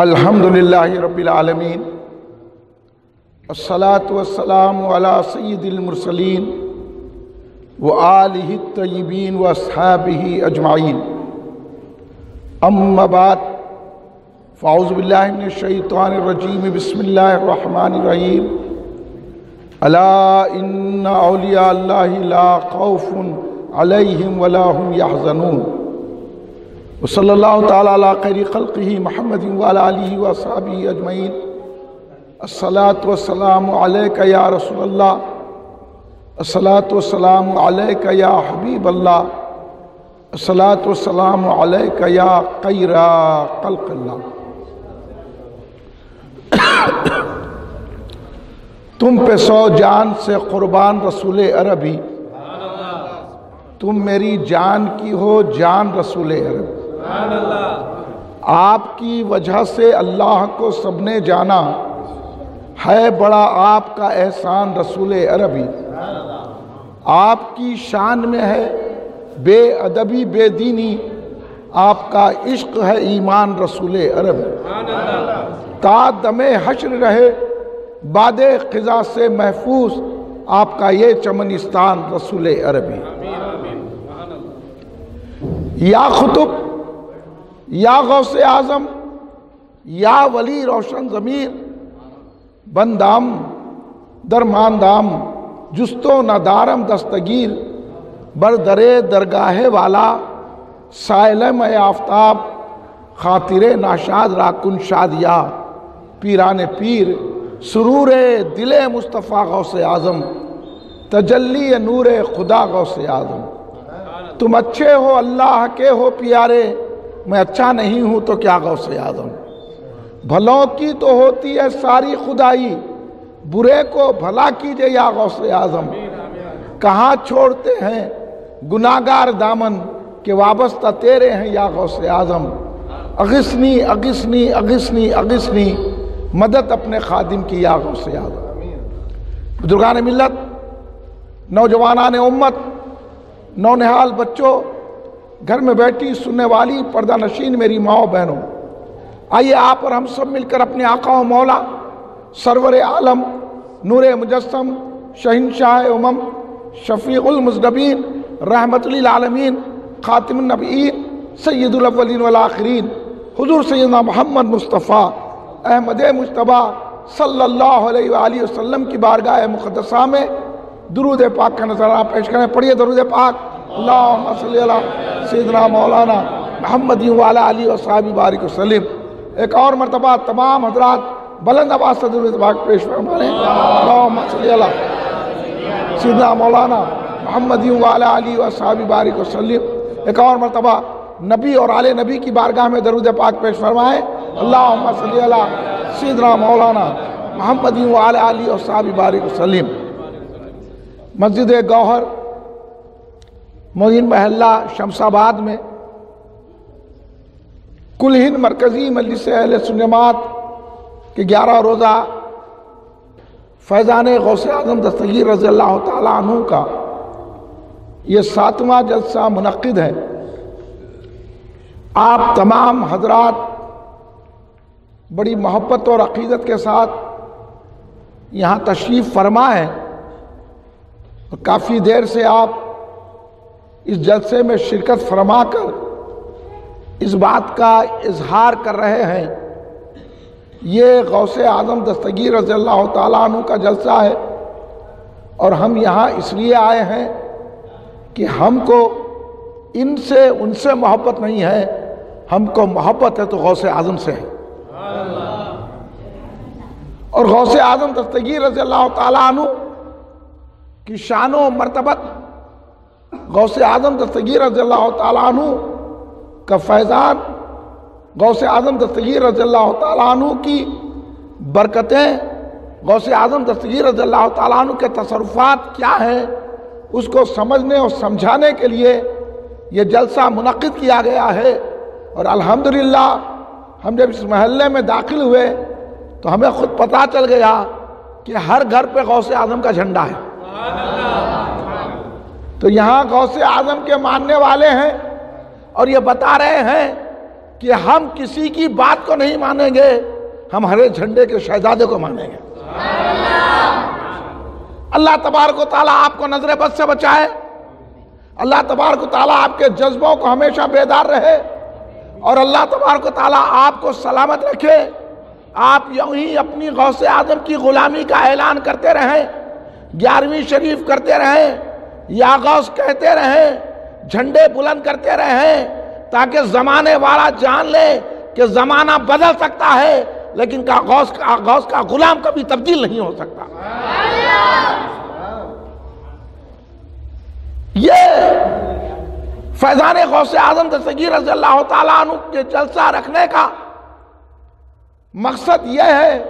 الحمدللہ رب العالمین الصلاۃ والسلام علی سید المرسلین وآلہ الطیبین واصحابہ اجمعین اما بعد فاعوذ باللہ من الشیطان الرجیم بسم اللہ الرحمن الرحیم الا ان اولیاء اللہ لا خوف علیہم ولا هم یحزنون وصلی اللہ تعالی علی خیر خلقہ محمد وعلی آلہ وصحبہ اجمعین الصلاۃ والسلام علیک یا رسول اللہ الصلاۃ والسلام علیک یا حبیب اللہ الصلاۃ والسلام علیک یا خیر خلق اللہ۔ تم پہ 100 جان سے قربان رسول عربی، تم میری جان کی ہو جان رسول عربی، آپ کی وجہ سے اللہ کو سب نے جانا، ہے بڑا آپ کا احسان رسول عربی۔ آپ کی شان میں ہے بے ادبی بے دینی، آپ کا عشق ہے ایمان رسول عربی۔ تا دم حشر رہے باد خزاں سے محفوظ، آپ کا یہ چمنستان رسول عربی۔ یا خطب یا غوث اعظم یا ولی روشن ضمیر، بندام درماندام جستو ندارم دستگیر، بردرے درگاہ والا سائل میں آفتاب، خاطر ناشاد راکن شادیا، پیران پیر سرور دل مصطفیٰ غوث اعظم، تجلی نور خدا غوث اعظم۔ تم اچھے ہو اللہ کے ہو پیارے، میں اچھا نہیں ہوں تو کیا غوث اعظم۔ بھلوں کی تو ہوتی ہے ساری خدائی، برے کو بھلا کیجئے یا غوث اعظم۔ کہاں چھوڑتے ہیں گناہگار دامن کہ وابستہ تیرے ہیں یا غوث اعظم۔ اغثنی اغثنی اغثنی اغثنی، مدد اپنے خادم کی یا غوث اعظم۔ بزرگان ملت، نوجوانان امت، نونہال بچوں، گھر میں بیٹھی سننے والی پردہ نشین میری ماں و بہنوں، آئیے آپ اور ہم سب مل کر اپنے آقا و مولا سرور عالم نور مجسم شہنشاہ امم شفیع المذنبین رحمت للعالمین خاتم النبیین سید الاولین والآخرین حضور سیدنا محمد مصطفیٰ احمد مجتبیٰ صلی اللہ علیہ وآلہ وسلم کی بارگاہ مقدسہ میں درود پاک کا نظرانہ پیش کریں۔ پڑھیے درود پاک۔ اللہم صلی علی سیدنا مولانا محمد وعلی آلہ وصحبہ بارک وسلم۔ ایک اور مرتبہ تمام حضرات بلند آواز سے درود پاک پیش فرمائیں۔ اللہم صلی علی سیدنا مولانا محمد وعلی آلہ وصحبہ بارک وسلم۔ ایک اور مرتبہ نبی اور آل نبی کی بارگاہ میں درود پاک پیش فرمائیں۔ اللہم صلی علی سیدنا مولانا محمد وعلی آلہ وصحبہ بارک وسلم۔ مسجد گوہر معین محلہ شمس آباد میں کل ہند مرکزی مجلس اہل سنت جماعت کے 11 روزہ فیضان غوث اعظم دستگیر رضی اللہ تعالیٰ عنہ کا یہ 7واں جلسہ منعقد ہے۔ آپ تمام حضرات بڑی محبت اور عقیدت کے ساتھ یہاں تشریف فرما ہیں اور کافی دیر سے آپ اس جلسے میں شرکت فرما کر اس بات کا اظہار کر رہے ہیں یہ غوث اعظم دستگیر رضی اللہ تعالیٰ عنہ کا جلسہ ہے، اور ہم یہاں اس لیے آئے ہیں کہ ہم کو ان سے محبت نہیں ہے، ہم کو محبت ہے تو غوث اعظم سے ہے۔ اور غوث اعظم دستگیر رضی اللہ تعالیٰ عنہ کی شان و مرتبت، غوث اعظم دستگیر رضی اللہ تعالیٰ عنہ کا فیضان، غوث اعظم دستگیر رضی اللہ تعالیٰ عنہ کی برکتیں، غوث اعظم دستگیر رضی اللہ تعالیٰ عنہ کے تصرفات کیا ہیں، اس کو سمجھنے اور سمجھانے کے لیے یہ جلسہ منعقد کیا گیا ہے۔ اور الحمدللہ ہم جب اس محلے میں داخل ہوئے تو ہمیں خود پتہ چل گیا کہ ہر گھر پہ غوث اعظم کا جھنڈا ہے۔ تو یہاں غوث اعظم کے ماننے والے ہیں اور یہ بتا رہے ہیں کہ ہم کسی کی بات کو نہیں مانیں گے، ہم ہرے جھنڈے کے شہزادے کو مانیں گے۔ اللہ تبارک و تعالیٰ آپ کو نظر بد سے بچائے، اللہ تبارک و تعالیٰ آپ کے جذبوں کو ہمیشہ بیدار رہے، اور اللہ تبارک و تعالیٰ آپ کو سلامت رکھے۔ آپ یوں ہی اپنی غوث اعظم کی غلامی کا اعلان کرتے رہیں، 11ویں شریف کرتے رہیں، یا غوث کہتے رہیں، جھنڈے بلند کرتے رہیں، تاکہ زمانے والا جان لے کہ زمانہ بدل سکتا ہے لیکن غوث کا غلام کبھی تبدیل نہیں ہو سکتا۔ یہ فیضان غوث اعظم دستگیر رضی اللہ تعالیٰ عنہ کے جلسہ رکھنے کا مقصد یہ ہے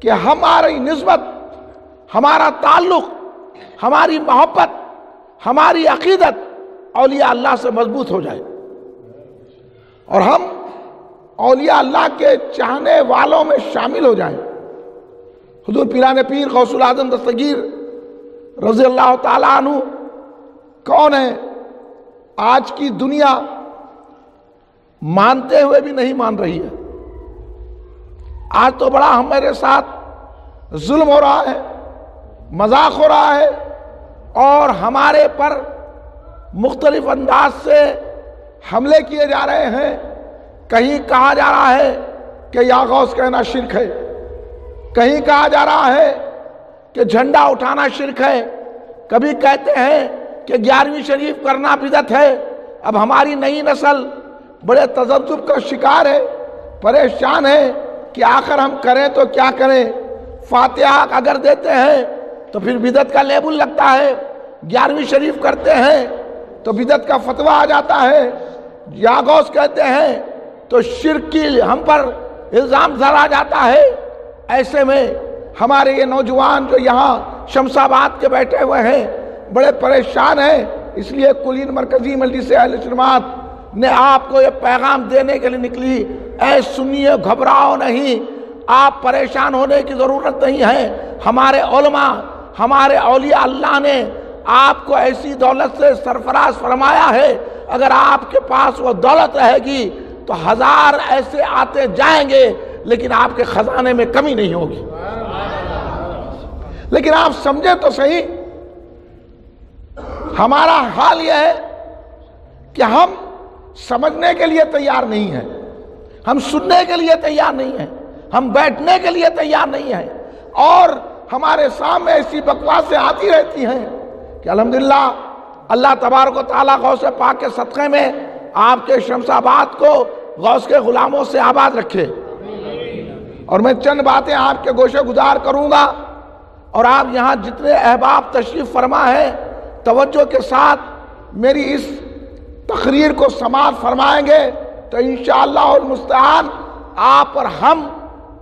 کہ ہماری نسبت، ہمارا تعلق، ہماری محبت، ہماری عقیدت اولیاء اللہ سے مضبوط ہو جائے، اور ہم اولیاء اللہ کے چاہنے والوں میں شامل ہو جائیں۔ حضور پیران پیر غوث العظم دستگیر رضی اللہ تعالیٰ عنہ کون ہے؟ آج کی دنیا مانتے ہوئے بھی نہیں مان رہی ہے۔ آج تو بڑا ہمارے ساتھ ظلم ہو رہا ہے، مذاق ہو رہا ہے، اور ہمارے پر مختلف انداز سے حملے کیے جا رہے ہیں۔ کہیں کہا جا رہا ہے کہ یا غوث کہنا شرک ہے، کہیں کہا جا رہا ہے کہ جھنڈا اٹھانا شرک ہے، کبھی کہتے ہیں کہ 11ویں شریف کرنا بدعت ہے۔ اب ہماری نئی نسل بڑے تذبذب کا شکار ہے، پریشان ہے کہ آخر ہم کریں تو کیا کریں۔ فاتحہ اگر دیتے ہیں تو پھر بدعت کا لیبل لگتا ہے، 11ویں شریف کرتے ہیں تو بدعت کا فتویٰ آ جاتا ہے، یا غوث کہتے ہیں تو شرک کی ہم پر الزام ذرا جاتا ہے۔ ایسے میں ہمارے یہ نوجوان جو یہاں شمس آباد کے بیٹھے ہوئے ہیں بڑے پریشان ہیں، اس لیے کلین مرکزی مجلس اہل سنت نے آپ کو یہ پیغام دینے کے لیے نکلی، اے سنیے گھبراؤ نہیں، آپ پریشان ہونے کی ضرورت نہیں ہے۔ ہمارے علماء، ہمارے اولیاء اللہ نے آپ کو ایسی دولت سے سرفراز فرمایا ہے، اگر آپ کے پاس وہ دولت رہے گی تو 1000 ایسے آتے جائیں گے لیکن آپ کے خزانے میں کمی نہیں ہوگی۔ لیکن آپ سمجھے تو صحیح، ہمارا حال یہ ہے کہ ہم سمجھنے کے لیے تیار نہیں ہیں، ہم سننے کے لیے تیار نہیں ہیں، ہم بیٹھنے کے لیے تیار نہیں ہیں، اور ہمارے سامنے ایسی بکواسیں آتی رہتی ہیں کہ الحمدللہ اللہ تبارک و تعالیٰ غوث پاک کے صدقے میں آپ کے شمس آباد کو غوث کے غلاموں سے آباد رکھے۔ اور میں چند باتیں آپ کے گوشے گزار کروں گا، اور آپ یہاں جتنے احباب تشریف فرما ہے توجہ کے ساتھ میری اس تقریر کو سماعت فرمائیں گے تو انشاءاللہ المستعان آپ اور ہم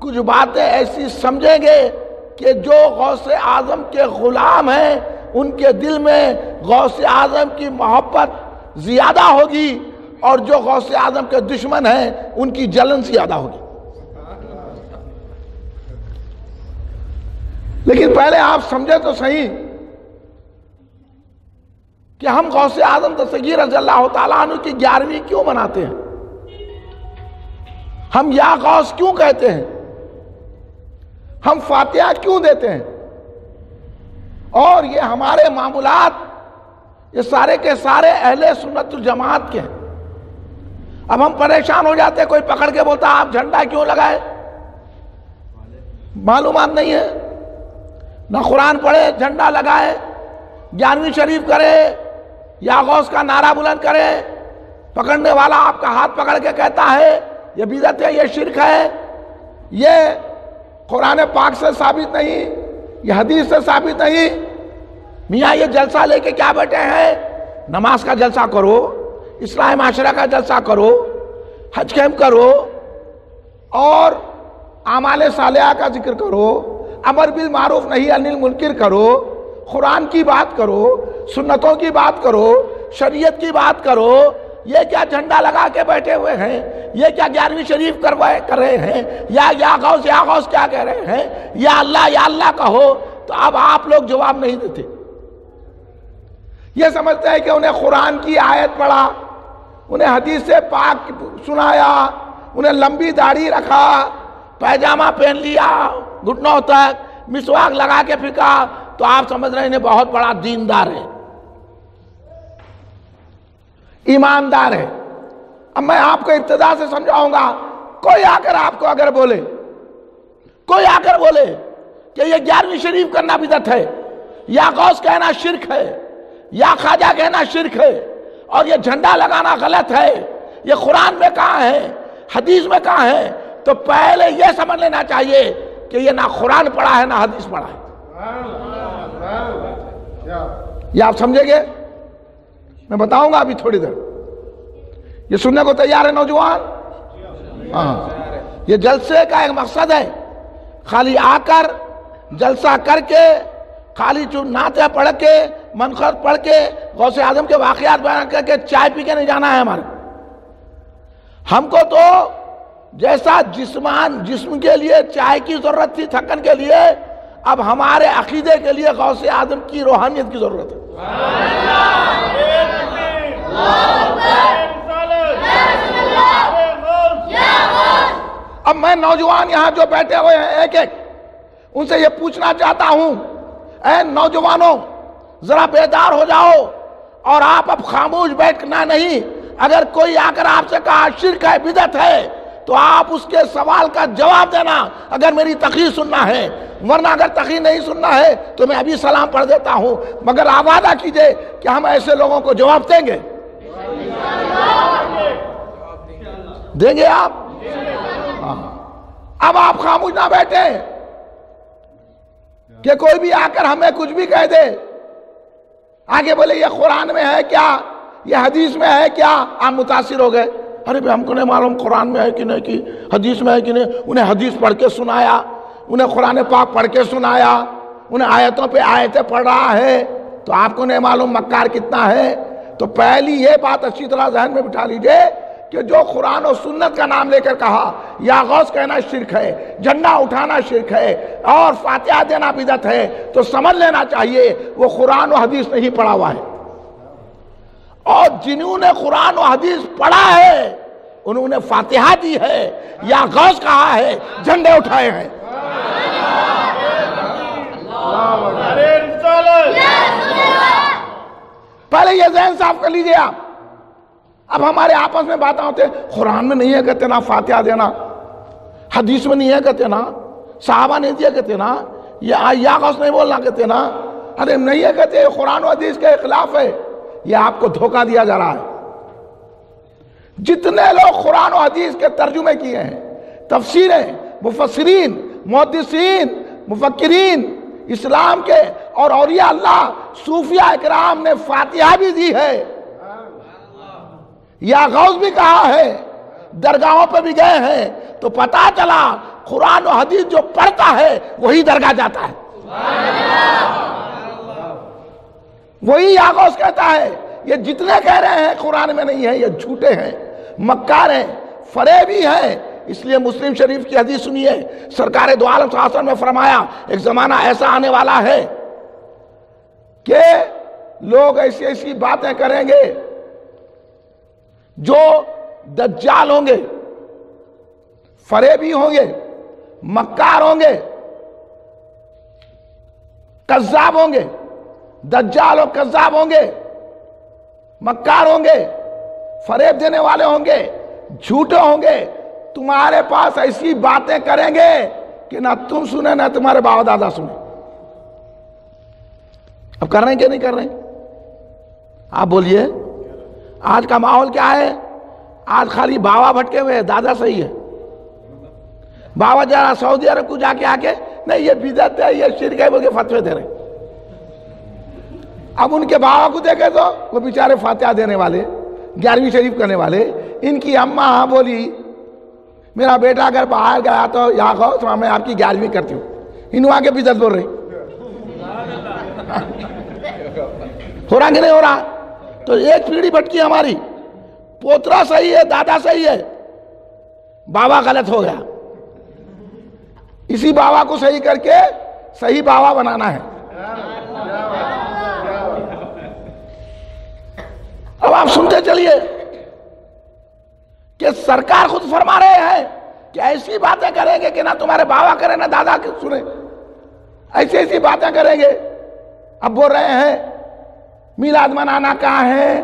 کچھ باتیں ایسی سمجھیں گے کہ جو غوث اعظم کے غلام ہیں ان کے دل میں غوث اعظم کی محبت زیادہ ہوگی، اور جو غوث اعظم کے دشمن ہیں ان کی جلن زیادہ ہوگی۔ لیکن پہلے آپ سمجھے تو صحیح کہ ہم غوث اعظم دستگیر رضی اللہ تعالیٰ عنہ کی 11ویں کیوں مناتے ہیں، ہم یا غوث کیوں کہتے ہیں، ہم فاتحہ کیوں دیتے ہیں، اور یہ ہمارے معمولات یہ سارے کے سارے اہل سنت الجماعت کے ہیں۔ اب ہم پریشان ہو جاتے، کوئی پکڑ کے بولتا آپ جھنڈا کیوں لگائے، معلومات نہیں ہے، نہ قرآن پڑھے جھنڈا لگائے، 11ویں شریف کرے یا غوث کا نعرہ بلند کرے، پکڑنے والا آپ کا ہاتھ پکڑ کے کہتا ہے یہ بدعت ہے، یہ شرک ہے، یہ قرآن پاک سے ثابت نہیں، یہ حدیث سے ثابت نہیں۔ میاں یہ جلسہ لے کے کیا بیٹھے ہیں، نماز کا جلسہ کرو، اصلاح معاشرہ کا جلسہ کرو، حج کیمپ کرو، اور اعمال صالحہ کا ذکر کرو، امر بالمعروف نہی عن المنکر کرو، قرآن کی بات کرو، سنتوں کی بات کرو، شریعت کی بات کرو۔ یہ کیا جھنڈا لگا کے بیٹھے ہوئے ہیں، یہ کیا 11ویں شریف کر رہے ہیں، یا غوث کیا کہہ رہے ہیں، یا اللہ کہو، تو اب آپ لوگ جواب نہیں دیتے۔ یہ سمجھتے ہیں کہ انہیں قرآن کی آیت پڑھا، انہیں حدیث سے پاک سنایا، انہیں لمبی داڑھی رکھا، پیجامہ پہن لیا گھٹنوں تک، مسواک لگا کے پھینکا، تو آپ سمجھ رہے ہیں انہیں بہت بڑا دیندار ہے، ایماندار ہے۔ اب میں آپ کو ابتدا سے سمجھاؤں گا، کوئی آ کر آپ کو اگر بولے، کوئی آ کر بولے کہ یہ 11ویں شریف کرنا بدعت ہے، یا غوث کہنا شرک ہے، یا خواجہ کہنا شرک ہے، اور یہ جھنڈا لگانا غلط ہے، یہ قرآن میں کہاں ہے، حدیث میں کہاں ہے، تو پہلے یہ سمجھ لینا چاہیے کہ یہ نہ قرآن پڑھا ہے نہ حدیث پڑھا ہے۔ یہ آپ سمجھیں گے؟ میں بتاؤں گا ابھی تھوڑی دیر۔ یہ سننے کو تیار ہے نوجوان؟ ہاں، یہ جلسے کا ایک مقصد ہے، خالی آ کر جلسہ کر کے، خالی نعتیں پڑھ کے، منقبت پڑھ کے، غوث اعظم کے واقعات بیان کر کے چائے پی کے نہیں جانا ہے ہمارے۔ ہم کو تو جیسا جسم کے لیے چائے کی ضرورت تھی تھکن کے لیے، اب ہمارے عقیدے کے لیے غوث اعظم کی روحانیت کی ضرورت ہے۔ اب میں نوجوان یہاں جو بیٹھے ہوئے ہیں ایک ایک، ان سے یہ پوچھنا چاہتا ہوں، اے نوجوانوں ذرا بیدار ہو جاؤ، اور آپ اب خاموش بیٹھنا نہیں۔ اگر کوئی آ کر آپ سے کہا شرک ہے، بدعت ہے، تو آپ اس کے سوال کا جواب دینا، اگر میری تقریر سننا ہے، ورنہ اگر تقریر نہیں سننا ہے تو میں ابھی سلام پڑھ دیتا ہوں، مگر آپ وعدہ کیجئے کہ ہم ایسے لوگوں کو جواب دیں گے۔ دیں گے آپ؟ اب آپ خاموش نہ بیٹھیں کہ کوئی بھی آ کر ہمیں کچھ بھی کہہ دے، آگے بولے یہ قرآن میں ہے کیا، یہ حدیث میں ہے کیا، آپ متاثر ہو گئے، ارے بھی ہم کو نہیں معلوم قرآن میں ہے کہ نہیں، کہ حدیث میں ہے کہ نہیں۔ انہیں حدیث پڑھ کے سنایا، انہیں قرآن پاک پڑھ کے سنایا، انہیں آیتوں پہ آیتیں پڑھ رہا ہے، تو آپ کو نہیں معلوم مکار کتنا ہے۔ تو پہلی یہ بات اچھی طرح ذہن میں بٹھا لیجئے کہ جو قرآن و سنت کا نام لے کر کہا یا غوث کہنا شرک ہے، جھنڈا اٹھانا شرک ہے، اور فاتحہ دینا بدعت ہے، تو سمجھ لینا چاہیے وہ قرآن و حدیث نہیں پڑھا ہوا ہے، اور جنہوں نے قرآن و حدیث پڑھا ہے انہوں نے فاتحہ دی ہے یا غوث کہا ہے، جھنڈے اٹھائے ہیں۔ پہلے یہ ذہن صاف کر لیجئے آپ۔ اب ہمارے آپس میں باتیں ہوتے ہیں، قرآن میں نہیں ہے کہتے نا فاتحہ دینا، حدیث میں نہیں ہے کہتے نا، صحابہ نہیں دیا کہتے نا، یا غوث نہیں بولنا کہتے نا، ارے نہیں ہے کہتے، قرآن و حدیث کے خلاف ہے۔ یہ آپ کو دھوکہ دیا جا رہا ہے۔ جتنے لوگ قرآن و حدیث کے ترجمے کیے ہیں، تفسیریں، مفسرین، محدثین، مفکرین اسلام کے اور اولیاء اللہ صوفیاء اکرام نے فاتحہ بھی دی ہے یا غوث بھی کہا ہے، درگاہوں پہ بھی گئے ہیں، تو پتہ چلا قرآن و حدیث جو پڑھتا ہے وہی درگاہ جاتا ہے، وہی یا غوث کہتا ہے۔ یہ جتنے کہہ رہے ہیں قرآن میں نہیں ہے، یہ جھوٹے ہیں، مکار ہیں، فریبی ہیں۔ اس لیے مسلم شریف کی حدیث سنیے، سرکار دو عالم صلی اللہ علیہ وسلم نے فرمایا ایک زمانہ ایسا آنے والا ہے کہ لوگ ایسی ایسی باتیں کریں گے جو دجال ہوں گے، فریبی ہوں گے، مکار ہوں گے، کذاب ہوں گے، دجال اور کذاب ہوں گے، مکار ہوں گے، فریب دینے والے ہوں گے، جھوٹے ہوں گے، تمہارے پاس ایسی باتیں کریں گے کہ نہ تم سنیں نہ تمہارے باپ دادا سنیں۔ اب کر رہے ہیں کہ نہیں کر رہے ہیں؟ آپ بولیے، آج کا ماحول کیا ہے؟ آج خالی بابا بھٹکے ہوئے ہیں، دادا صحیح ہے۔ بابا جا سعودی عرب کو جا کے آ کے نہیں یہ بدعت ہے، یہ شرک ہے بول کے فتوے دے رہے ہیں۔ اب ان کے بابا کو دیکھے تو وہ بیچارے فاتحہ دینے والے، 11ویں شریف کرنے والے، ان کی اماں بولی میرا بیٹا اگر باہر گیا تو یا غوث میں آپ کی 11ویں کرتی ہوں، انہوں آگے بدعت بول رہے۔ ہو رہا کہ نہیں ہو رہا؟ تو ایک پیڑھی بھٹکی ہماری، پوترا صحیح ہے، دادا صحیح ہے، بابا غلط ہو گیا، اسی بابا کو صحیح کر کے صحیح بابا بنانا ہے۔ اب آپ سنتے چلیے، یہ سرکار خود فرما رہے ہیں کہ ایسی باتیں کریں گے کہ نہ تمہارے بابا کریں نہ دادا سنیں، ایسی ایسی باتیں کریں گے۔ اب بول رہے ہیں میلاد منانا کہاں ہے،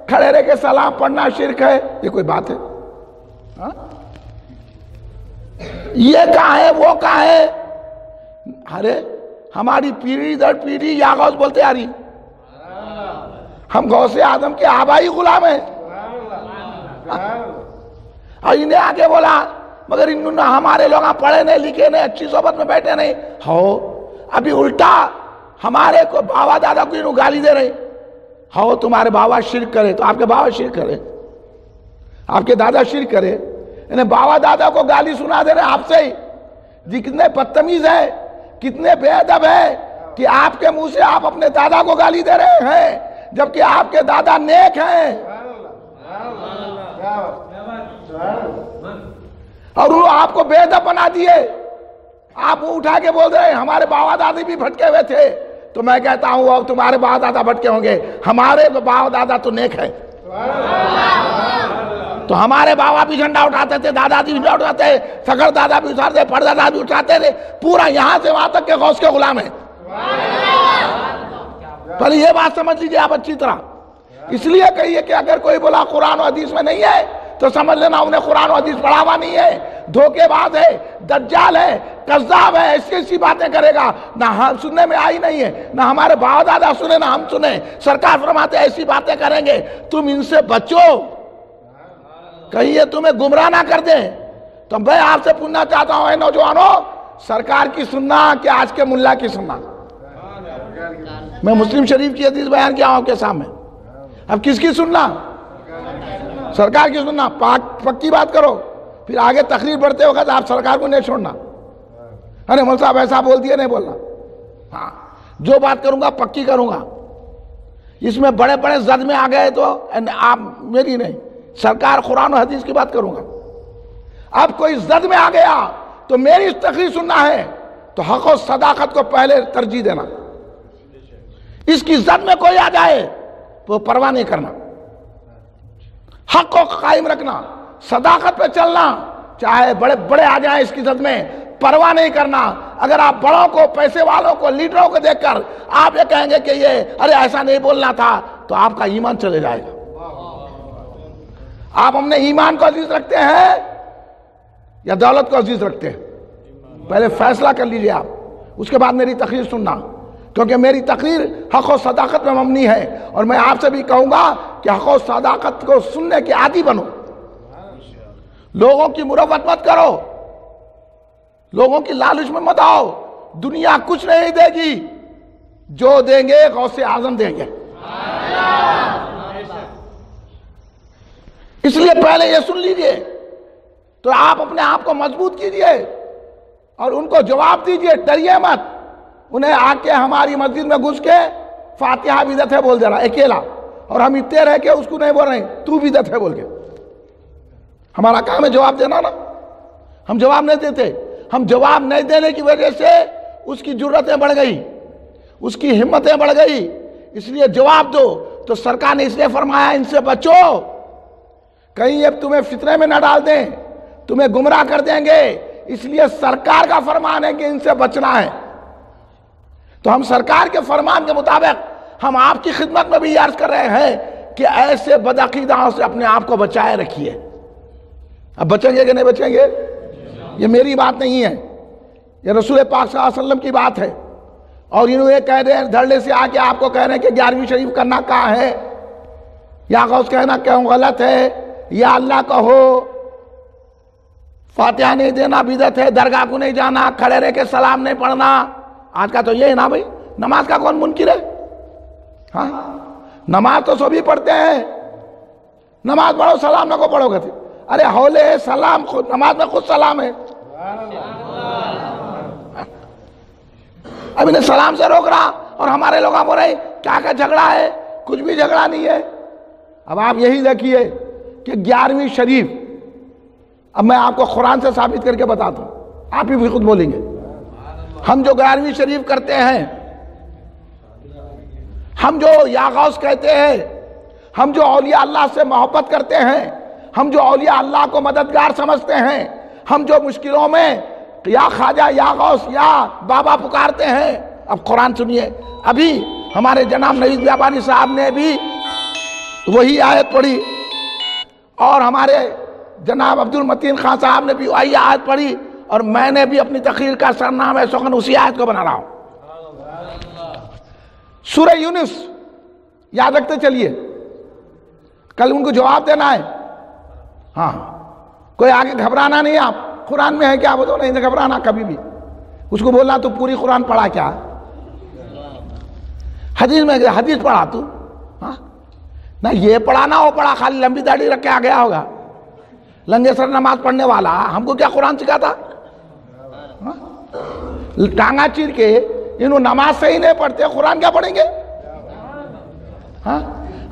کھڑے رہ کے سلام پڑھنا شرک ہے، یہ کوئی بات ہے؟ یہ کہاں ہے وہ کہاں ہے؟ ارے ہماری پیڑھی در پیڑھی یا غوث بولتے آ رہی، ہم غوث اعظم کے آبائی غلام ہیں، اور انہیں آگے بولا مگر انہوں نے ہمارے لوگ پڑھے نہیں لکھے نہیں اچھی صحبت میں بیٹھے نہیں ہو، ابھی الٹا ہمارے کو بابا دادا کو انہوں گالی دے رہے ہو، تمہارے بابا شرک کرے تو آپ کے بابا شرک کرے، آپ کے دادا شرک کرے، انہیں بابا دادا کو گالی سنا دے رہے آپ سے ہی، کتنے بدتمیز ہے، کتنے بے ادب ہے کہ آپ کے منہ سے آپ اپنے دادا کو گالی دے رہے ہیں جبکہ آپ کے دادا نیک ہیں، اور وہ آپ کو بے ادب بنا دیے، آپ اٹھا کے بول رہے ہیں ہمارے بابا دادی بھی بھٹکے ہوئے تھے، تو میں کہتا ہوں اب تمہارے بابا دادا بھٹکے ہوں گے، ہمارے بابا دادا تو نیک ہے، تو ہمارے بابا بھی جھنڈا اٹھاتے تھے، دادا بھی جھنڈا اٹھاتے تھے، سکر دادا بھی اٹھاتے تھے، پردادا بھی اٹھاتے تھے، پورا یہاں سے وہاں تک کے غوث کے غلام ہیں۔ پہلے یہ بات سمجھ لیجئے آپ اچھی طرح، اس لیے کہیے کہ اگر کوئی بولا قرآن و حدیث میں نہیں ہے تو سمجھ لینا انہیں قرآن و حدیث پڑھا ہوا نہیں ہے، دھوکے باز ہے، دجال ہے، کذاب ہے، ایسی ایسی باتیں کرے گا، نہ ہم سننے میں آئی نہیں ہے، نہ ہمارے باپ دادا سنے نہ ہم سنے، سرکار فرماتے ایسی باتیں کریں گے، تم ان سے بچو، کہیں یہ تمہیں گمراہ نہ کر دیں۔ تو میں آپ سے پوچھنا چاہتا ہوں اے نوجوانوں، سرکار کی سننا کہ آج کے ملا کی سننا؟ میں مسلم شریف کی حدیث بیان کیا ہوں آپ کے سامنے، اب کس کی سننا؟ سرکار کی سننا، پکی بات کرو، پھر آگے تقریر بڑھتے وقت آپ سرکار کو نہیں چھوڑنا، ارے مول صاحب ایسا بول دیا نہیں بولنا، ہاں جو بات کروں گا پکی کروں گا، اس میں بڑے بڑے زد میں آ گئے تو آپ میری نہیں، سرکار قرآن و حدیث کی بات کروں گا۔ اب کوئی زد میں آ گیا تو میری تقریر سننا ہے تو حق و صداقت کو پہلے ترجیح دینا، اس کی زد میں کوئی آ جائے تو پرواہ نہیں کرنا، حق کو قائم رکھنا، صداقت پہ چلنا، چاہے بڑے بڑے آ جائیں اس کی زد میں پرواہ نہیں کرنا۔ اگر آپ بڑوں کو، پیسے والوں کو، لیڈروں کو دیکھ کر آپ یہ کہیں گے کہ یہ ارے ایسا نہیں بولنا تھا تو آپ کا ایمان چلے جائے گا۔ آپ اپنے ایمان کو عزیز رکھتے ہیں یا دولت کو عزیز رکھتے ہیں؟ پہلے فیصلہ کر لیجئے آپ، اس کے بعد میری تقریر سننا، کیونکہ میری تقریر حق و صداقت میں مبنی ہے، اور میں آپ سے بھی کہوں گا کہ حق و صداقت کو سننے کے عادی بنو، لوگوں کی مروت مت کرو، لوگوں کی لالچ میں مت آؤ، دنیا کچھ نہیں دے گی، جو دیں گے غوث اعظم دیں گے۔ اس لیے پہلے یہ سن لیجئے، تو آپ اپنے آپ کو مضبوط کیجئے اور ان کو جواب دیجئے، ڈریے مت۔ انہیں آ کے ہماری مسجد میں گھس کے فاتحہ بدعت ہے بول دے رہا اکیلا، اور ہم اتنے رہ کے اس کو نہیں بول رہے ہیں تو بدعت ہے بول کے، ہمارا کام ہے جواب دینا نا، ہم جواب نہیں دیتے، ہم جواب نہیں دینے کی وجہ سے اس کی جرتیں بڑھ گئی، اس کی ہمتیں بڑھ گئی، اس لیے جواب دو۔ تو سرکار نے اس لیے فرمایا ان سے بچو، کہیں اب تمہیں فتنے میں نہ ڈال دیں، تمہیں گمراہ کر دیں گے، اس لیے سرکار کا فرمان ہے کہ ان سے بچنا ہے۔ تو ہم سرکار کے فرمان کے مطابق ہم آپ کی خدمت میں بھی عرض کر رہے ہیں کہ ایسے بدعقیدوں سے اپنے آپ کو بچائے رکھیے۔ اب بچیں گے کہ نہیں بچیں گے؟ یہ میری بات نہیں ہے، یہ رسول پاک صلی اللہ علیہ وسلم کی بات ہے، اور انہوں یہ کہہ رہے ہیں دھڑلے سے آ کے آپ کو کہہ رہے ہیں کہ 11ویں شریف کرنا کہاں ہے، یا غوث کہنا کیوں غلط ہے، یا اللہ کہو، فاتحہ نہیں دینا بدعت ہے، درگاہ کو نہیں جانا، کھڑے رہ کے سلام نہیں پڑھنا۔ آج کا تو یہ ہے نا بھائی، نماز کا کون منکر ہے؟ ہاں نماز تو سبھی پڑھتے ہیں، نماز پڑھو سلام نہ کو پڑھو گے، ارے ہولے سلام خود نماز میں خود سلام ہے، اب انہیں سلام سے روک رہا، اور ہمارے لوگ بول رہے کیا کیا جھگڑا ہے، کچھ بھی جھگڑا نہیں ہے۔ اب آپ یہی دیکھیے کہ 11ویں شریف، اب میں آپ کو قرآن سے ثابت کر کے بتاتا ہوں، آپ ہی بھی خود بولیں گے، ہم جو 11ویں شریف کرتے ہیں، ہم جو یا غوث کہتے ہیں، ہم جو اولیاء اللہ سے محبت کرتے ہیں، ہم جو اولیاء اللہ کو مددگار سمجھتے ہیں، ہم جو مشکلوں میں یا خواجہ یا غوث یا بابا پکارتے ہیں، اب قرآن سنیے، ابھی ہمارے جناب نوید بیابانی صاحب نے بھی وہی آیت پڑھی، اور ہمارے جناب عبد المتین خان صاحب نے بھی وہی آیت پڑھی، اور میں نے بھی اپنی تقریر کا سرنامہ سخن اسی آیت کو بنا رہا ہوں۔ سورہ یونس یاد رکھتے چلیے، کل ان کو جواب دینا ہے۔ ہاں، کوئی آگے گھبرانا نہیں، آپ قرآن میں ہے کیا وہ تو نہیں گھبرانا کبھی بھی، اس کو بولنا تو پوری قرآن پڑھا کیا، حدیث میں حدیث پڑھا تو، ہاں نہ یہ پڑھا نہ وہ پڑھا، خالی لمبی داڑھی رکھ کے آ گیا ہوگا لنگے سر نماز پڑھنے والا، ہم کو کیا قرآن سکھاتا؟ ٹانگا چیر کے انہوں نماز صحیح نہیں پڑھتے، قرآن کیا پڑھیں گے؟ ہاں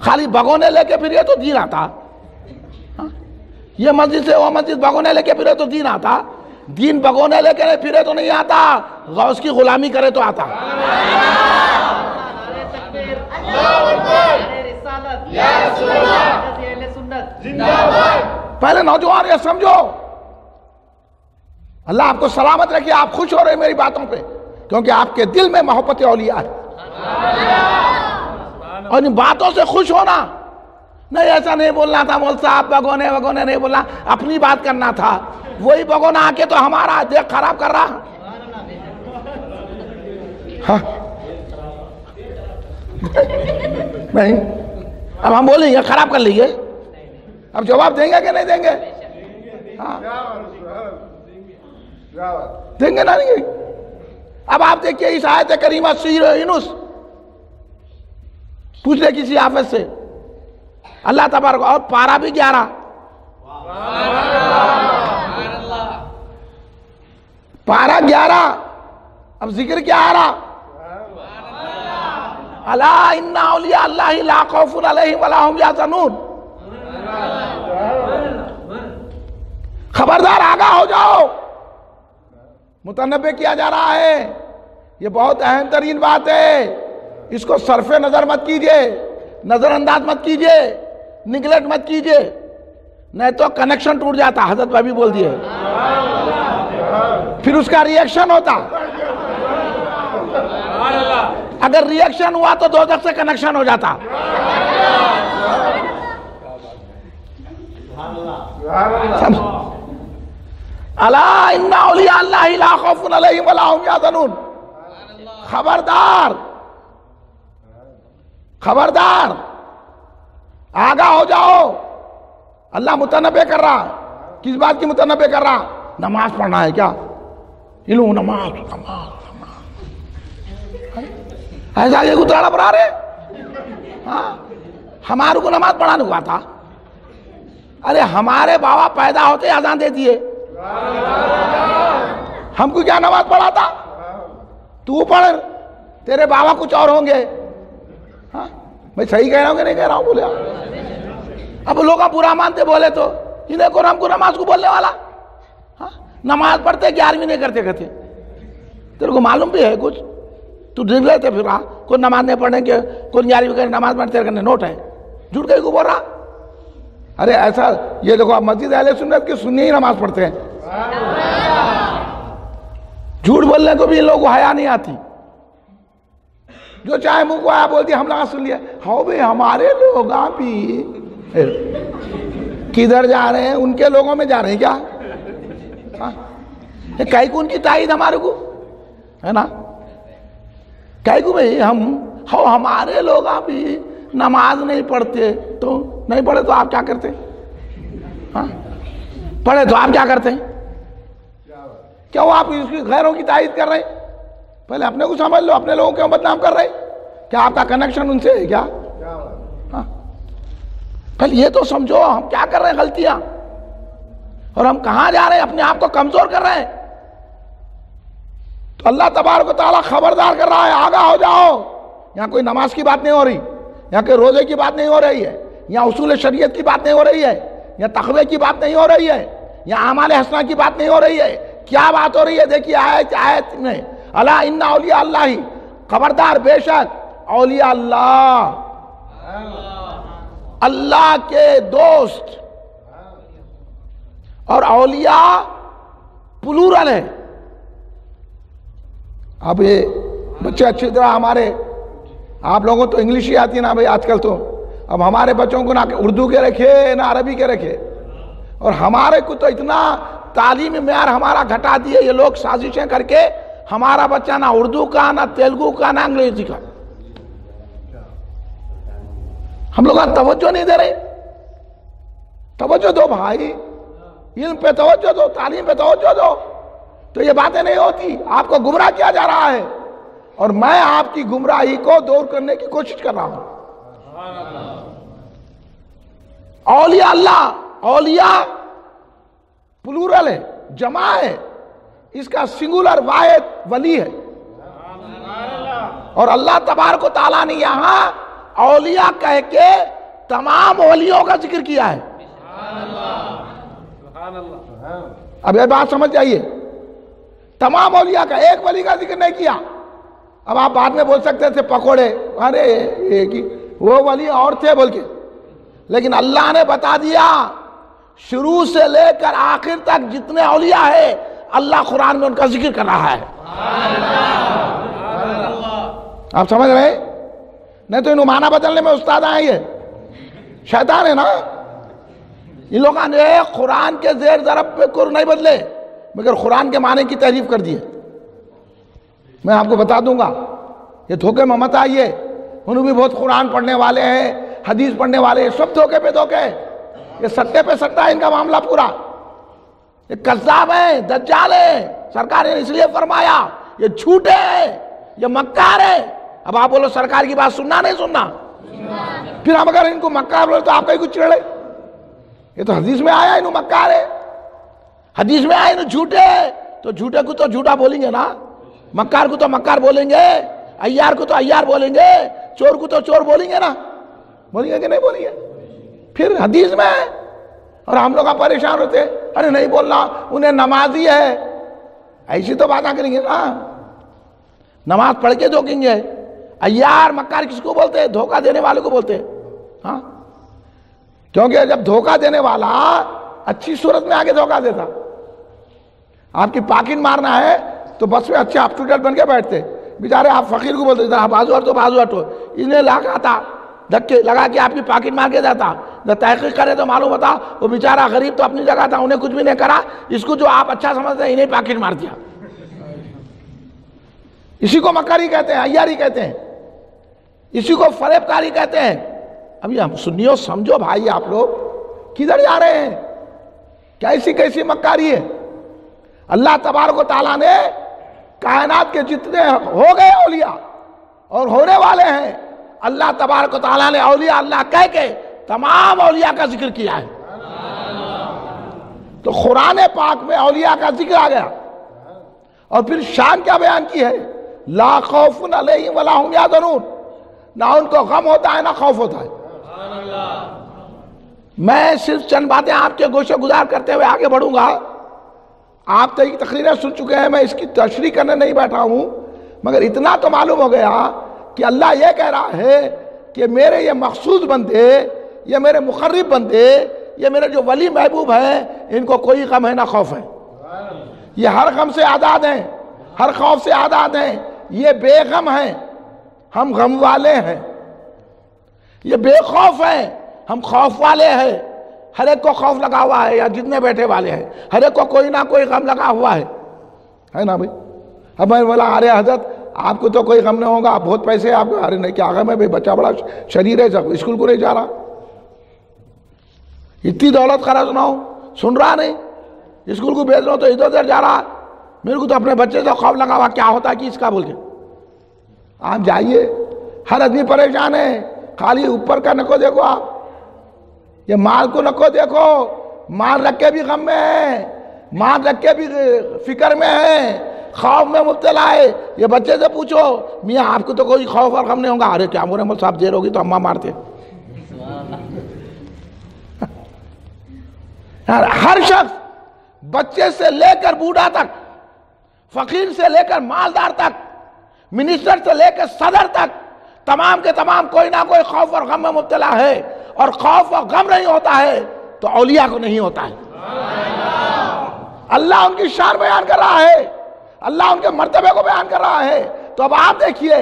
خالی بھگونے لے کے پھرے تو دین آتا، یہ مسجد سے وہ مسجد بھگونے لے کے پھرے تو دین آتا، دین بھگونے لے کے پھرے تو نہیں آتا، غوث کی غلامی کرے تو آتا۔ پہلے نوجوان یہ سمجھو، اللہ آپ کو سلامت رکھے، آپ خوش ہو رہے میری باتوں پہ، کیونکہ آپ کے دل میں محبت اولیاء ہے، اور ان باتوں سے خوش ہونا، نہیں ایسا نہیں بولنا تھا مول صاحب، بگونے وگونے نہیں بولنا، اپنی بات کرنا تھا، وہی بگونا آ کے تو ہمارا دیکھ خراب کر رہا۔ ہاں نہیں، اب ہم بولیں گے خراب کر لیجیے، اب جواب دیں گے کہ نہیں دیں گے؟ ہاں دیں گے نہ نہیں گے؟ اب آپ دیکھیے اس آیت کریمہ سورہ یونس، پوچھ لے کسی حافظ سے، اللہ تبارک، اور پارا بھی 11، پارا 11، اب ذکر کیا آ رہا؟ الا ان اولیاء اللہ لا خوف علیہم ولا هم یحزنون، خبردار آگاہ ہو جاؤ، متنبہ کیا جا رہا ہے، یہ بہت اہم ترین بات ہے، اس کو صرف نظر مت کیجئے، نظر انداز مت کیجئے، نگلیکٹ مت کیجئے، نہیں تو کنیکشن ٹوٹ جاتا، حضرت بھابی بول دیے، پھر اس کا ریئیکشن ہوتا، اگر ریئیکشن ہوا تو دوزخ سے کنیکشن ہو جاتا۔ الا ان اولیاء اللہ لا خوف علیہم ولا هم یحزنون، خبردار خبردار آگاہ ہو جاؤ، اللہ متنبہ کر رہا، کس بات کی متنبہ کر رہا؟ نماز پڑھنا ہے کیا؟ علم نماز نماز ایسا یہ گتراڑا پڑھا رہے، ہاں ہمارے کو نماز پڑھانے کو آتا؟ ارے ہمارے بابا پیدا ہوتے اذان دے دیے، ہم کو کیا نماز پڑھاتا؟ تو پڑھ، تیرے بابا کچھ اور ہوں گے، ہاں میں صحیح کہہ رہا ہوں کہ نہیں کہہ رہا ہوں؟ بولے اب لوگ برا مانتے بولے تو انہیں کو ہم کو نماز کو بولنے والا، ہاں نماز پڑھتے 11ویں نہیں کرتے کہتے، تیرے کو معلوم بھی ہے کچھ؟ تو ڈھنگ لیتے پھر رہا، کوئی نماز نہیں پڑھنے کے، کوئی 11ویں کرنے نماز پڑھنے تیرے کرنے نوٹ ہے، جھوٹ کہیں کو بول رہا؟ ارے ایسا یہ دیکھو آپ مسجد اہل سنت کی سنی ہی نماز پڑھتے ہیں، جھوٹ بولنے کو بھی ان لوگوں کو حیا نہیں آتی، جو چاہے منہ کو آیا بول دیا، ہم لوگ سن لیا، ہاں بھئی ہمارے لوگ بھی کدھر جا رہے ہیں؟ ان کے لوگوں میں جا رہے ہیں کیا؟ کئی کو ان کی تائید ہمارے کو ہے نا، کئی کو بھئی ہمارے لوگ بھی نماز نہیں پڑھتے، تو نہیں پڑھے تو آپ کیا کرتے؟ ہاں پڑھے تو آپ کیا کرتے؟ کیوں آپ اس کی غیروں کی تائید کر رہے ہیں؟ پہلے اپنے کو سمجھ لو، اپنے لوگوں کو بدنام کر رہے ہیں، کیا آپ کا کنیکشن ان سے ہے کیا؟ ہاں پہلے یہ تو سمجھو ہم کیا کر رہے ہیں غلطیاں، اور ہم کہاں جا رہے ہیں، اپنے آپ کو کمزور کر رہے ہیں۔ تو اللہ تبارک و تعالیٰ خبردار کر رہا ہے، آگاہ ہو جاؤ، یہاں کوئی نماز کی بات نہیں ہو رہی، یہاں کوئی روزے کی بات نہیں ہو رہی ہے، یہاں اصول شریعت کی بات نہیں ہو رہی ہے، یہاں تقوی کی بات نہیں ہو رہی ہے، یہاں اعمال حسنہ کی بات نہیں ہو رہی ہے، کیا بات ہو رہی ہے؟ دیکھیے آیت میں، الا ان اولیاء اللہ، خبردار بے شک اولیاء اللہ، اللہ کے دوست، اور اولیاء پلورل ہے. اب یہ بچے اچھی طرح ہمارے، آپ لوگوں تو انگلش ہی آتی ہے نا بھائی آج کل تو، اب ہمارے بچوں کو نہ اردو کے رکھے نہ عربی کے رکھے، اور ہمارے کو تو اتنا تعلیمی معیار ہمارا گھٹا دیے یہ لوگ سازشیں کر کے، ہمارا بچہ نہ اردو کا نہ تیلگو کا نہ انگریزی کا. ہم لوگ توجہ نہیں دے رہے. توجہ دو بھائی، علم پہ توجہ دو، تعلیم پہ توجہ دو، تو یہ باتیں نہیں ہوتی. آپ کو گمراہ کیا جا رہا ہے، اور میں آپ کی گمراہی کو دور کرنے کی کوشش کر رہا ہوں. اولیاء اللہ، اولیاء پلورل ہے، جمع ہے، اس کا سنگولر واحد ولی ہے. اور اللہ تبارک و تعالیٰ نے یہاں اولیاء کہہ کے تمام اولیوں کا ذکر کیا ہے. اب یہ بات سمجھ جائیے، تمام اولیاء کا، ایک ولی کا ذکر نہیں کیا. اب آپ بعد میں بول سکتے تھے پکوڑے، ارے وہ ولی اور تھے بول کے، لیکن اللہ نے بتا دیا شروع سے لے کر آخر تک جتنے اولیاء ہیں اللہ قرآن میں ان کا ذکر کر رہا ہے. آپ سمجھ رہے ہیں؟ نہیں تو انہوں معنی بدلنے میں استاد آئے، یہ شیطان ہے نا. ان لوگوں نے قرآن کے زیر ضرب پہ کر نہیں بدلے، مگر قرآن کے معنی کی تحریف کر دیے. میں آپ کو بتا دوں گا، یہ دھوکے میں مت آئیے. انہوں بھی بہت قرآن پڑھنے والے ہیں، حدیث پڑھنے والے ہیں، سب دھوکے پہ دھوکے. یہ سٹے پہ سٹا ہے ان کا معاملہ پورا. یہ کذاب ہیں، دجال ہیں. سرکار نے اس لیے فرمایا یہ جھوٹے ہیں، یہ مکار ہیں. اب آپ بولو سرکار کی بات سننا نہیں سننا؟ پھر ہم اگر ان کو مکار بولے تو آپ کا ہی کچھ چڑھے. یہ تو حدیث میں آیا انہوں مکار ہے، حدیث میں آیا انہوں جھوٹے ہے. تو جھوٹے کو تو جھوٹا بولیں گے نا، مکار کو تو مکار بولیں گے، عیار کو تو عیار بولیں گے، چور کو تو چور بولیں گے نا. بولیں گے کہ نہیں بولیں گے؟ پھر حدیث میں ہے. اور ہم لوگ پریشان ہوتے، ارے نہیں بولنا، انہیں نمازی ہے. ایسی تو باتیں کریں گے نا، نماز پڑھ کے دھوکیں گے. عیار مکار کس کو بولتے ہیں؟ دھوکہ دینے والے کو بولتے ہیں. ہاں، کیونکہ جب دھوکہ دینے والا اچھی صورت میں آگے دھوکہ دیتا، آپ کی پاکن مارنا ہے تو بس میں اچھے اپ ٹو ڈیٹ بن کے بیٹھتے. بیچارے آپ فقیر کو بولتے تھے بازو ہٹو بازو ہٹو، انہیں لگاتا دھکے لگا کے آپ کی پاکٹ مار کے جاتا. جب تحقیق کرے تو معلوم ہوتا وہ بیچارہ غریب تو اپنی جگہ تھا، انہیں کچھ بھی نہیں کرا. اس کو جو آپ اچھا سمجھتے ہیں انہیں پاکٹ مار دیا. اسی کو مکاری کہتے ہیں، عیاری کہتے ہیں، اسی کو فریب کاری کہتے ہیں. ابھی ہم سنیو سمجھو بھائی، آپ لوگ کدھر جا رہے ہیں؟ کیسی کیسی مکاری ہے. اللہ تبارک و تعالیٰ نے کائنات کے جتنے ہو گئے اولیاء اور ہونے والے ہیں، اللہ تبارک و تعالیٰ نے اولیاء اللہ کہہ کے تمام اولیاء کا ذکر کیا ہے. تو قرآن پاک میں اولیاء کا ذکر آ گیا، اور پھر شان کیا بیان کی ہے؟ لا خوف علیہم ولا هم یحزنون، نہ ان کو غم ہوتا ہے نہ خوف ہوتا ہے. میں صرف چند باتیں آپ کے گوشے گزار کرتے ہوئے آگے بڑھوں گا. آپ تو یہ تقریریں سن چکے ہیں، میں اس کی تشریح کرنے نہیں بیٹھا ہوں، مگر اتنا تو معلوم ہو گیا کہ اللہ یہ کہہ رہا ہے کہ میرے یہ مخصوص بندے، یہ میرے مقرب بندے، یہ میرے جو ولی محبوب ہیں، ان کو کوئی غم ہے نہ خوف ہے. یہ ہر غم سے آزاد ہیں، ہر خوف سے آزاد ہیں. یہ بے غم ہیں، ہم غم والے ہیں. یہ بے خوف ہیں، ہم خوف والے ہیں. ہر ایک کو خوف لگا ہوا ہے، یا جتنے بیٹھے والے ہیں ہر ایک کو کوئی نہ کوئی غم لگا ہوا ہے نا بھائی. اب میں بولا ارے حضرت آپ کو تو کوئی غم نہیں ہوگا، آپ بہت پیسے آپ کو. ارے نہیں، کیا غم ہے بھائی؟ بچہ بڑا شریر ہے، اسکول کو نہیں جا رہا، اتنی دولت خرچ نہ ہو، سن رہا نہیں، اسکول کو بھیج رہا ہوں تو ادھر ادھر جا رہا. میرے کو تو اپنے بچے سے خوف لگا ہوا، کیا ہوتا ہے کہ اس کا بول کے. آپ جائیے، ہر آدمی پریشان ہے. خالی اوپر کا نکو دیکھو، آپ یہ مال کو نکو دیکھو. مال رکھ کے بھی غم میں ہے، مال رکھ کے بھی فکر میں ہے، خوف میں مبتلا ہے. یہ بچے سے پوچھو میاں آپ کو تو کوئی خوف اور غم نہیں ہوگا. ارے کیا مول صاحب دیر ہوگی تو اماں مارتے. ہر شخص بچے سے لے کر بوڑھا تک، فقیر سے لے کر مالدار تک، منسٹر سے لے کر صدر تک، تمام کے تمام کوئی نہ کوئی خوف اور غم میں مبتلا ہے. اور خوف اور غم نہیں ہوتا ہے تو اولیاء کو نہیں ہوتا ہے. اللہ ان کی شان بیان کر رہا ہے، اللہ ان کے مرتبے کو بیان کر رہا ہے۔ تو اب آپ دیکھیے،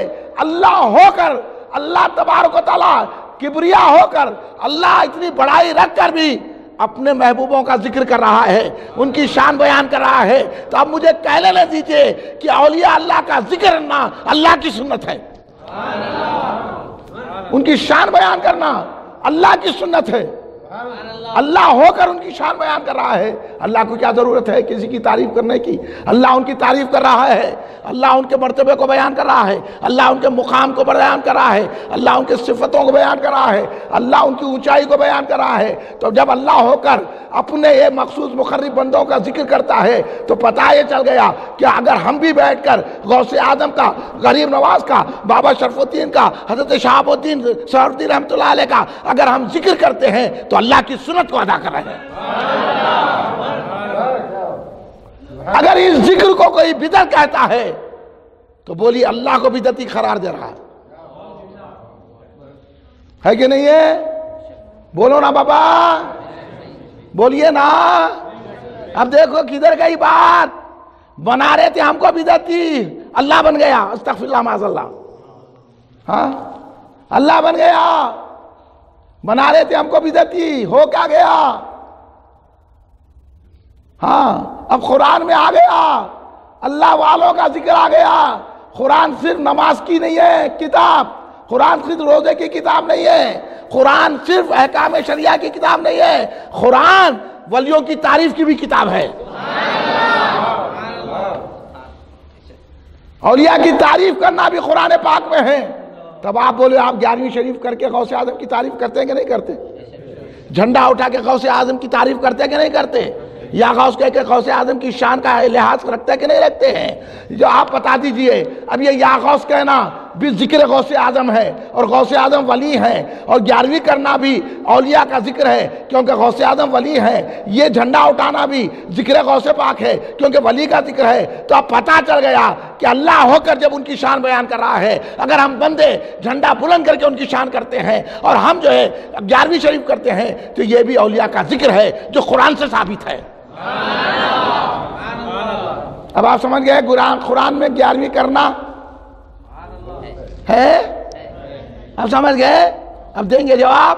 اللہ ہو کر، اللہ تبارک و تعالیٰ کبریا ہو کر، اللہ اتنی بڑائی رکھ کر بھی اپنے محبوبوں کا ذکر کر رہا ہے، ان کی شان بیان کر رہا ہے۔ تو اب مجھے کہہ لینے دیجئے کہ اولیاء اللہ کا ذکر کرنا اللہ کی سنت ہے، ان کی شان بیان کرنا اللہ کی سنت ہے۔ اللہ ہو کر ان کی شان بیان کر رہا ہے، اللہ کو کیا ضرورت ہے کسی کی تعریف کرنے کی؟ اللہ ان کی تعریف کر رہا ہے، اللہ ان کے مرتبے کو بیان کر رہا ہے، اللہ ان کے مقام کو بیان کر رہا ہے، اللہ ان کے صفتوں کو بیان کر رہا ہے، اللہ ان کی اونچائی کو بیان کر رہا ہے۔ تو جب اللہ ہو کر اپنے یہ مخصوص مقرب بندوں کا ذکر کرتا ہے تو پتہ یہ چل گیا کہ اگر ہم بھی بیٹھ کر غوث اعظم کا، غریب نواز کا، بابا شرف الدین کا، حضرت شہاب الدین سہروردی رحمۃ اللہ علیہ کا اگر ہم ذکر کرتے ہیں تو اللہ کی سنت کو ادا کر رہے ہیں۔ اگر اس ذکر کو کوئی بدعت کہتا ہے تو بولی اللہ کو بدعتی قرار دے رہا ہے کہ نہیں ہے؟ بولو نا بابا، بولیے نا۔ اب دیکھو کدھر گئی بات، بنا رہے تھے ہم کو بدعتی، اللہ بن گیا، استغفر اللہ معاذ اللہ۔ ہاں اللہ بن گیا، بنا رہے تھے ہم کو بدعتی، ہو کیا گیا؟ ہاں اب قرآن میں آ گیا، اللہ والوں کا ذکر آ گیا۔ قرآن صرف نماز کی نہیں ہے کتاب، قرآن صرف روزے کی کتاب نہیں ہے، قرآن صرف احکام شریعہ کی کتاب نہیں ہے، قرآن ولیوں کی تعریف کی بھی کتاب ہے۔ اولیاء کی تعریف کرنا بھی قرآن پاک میں ہے۔ تب آپ بولے آپ 11ویں شریف کر کے غوث اعظم کی تعریف کرتے ہیں کہ نہیں کرتے؟ جھنڈا اٹھا کے غوث اعظم کی تعریف کرتے ہیں کہ نہیں کرتے؟ یا غوث کہہ کے غوث اعظم کی شان کا لحاظ رکھتے ہیں کہ نہیں رکھتے ہیں؟ جو آپ بتا دیجئے، اب یہ یا غوث کہنا بھی ذکر غوث اعظم ہے، اور غوث اعظم ولی ہیں، اور 11ویں کرنا بھی اولیاء کا ذکر ہے کیونکہ غوث اعظم ولی ہیں، یہ جھنڈا اٹھانا بھی ذکر غوث پاک ہے کیونکہ ولی کا ذکر ہے۔ تو اب پتہ چل گیا کہ اللہ ہو کر جب ان کی شان بیان کر رہا ہے، اگر ہم بندے جھنڈا بلند کر کے ان کی شان کرتے ہیں اور ہم جو ہے 11ویں شریف کرتے ہیں تو یہ بھی اولیاء کا ذکر ہے جو قرآن سے ثابت ہے۔ اب آپ سمجھ گئے قرآن میں 11ویں کرنا ہے؟ اب سمجھ گئے؟ اب دیں گے جواب؟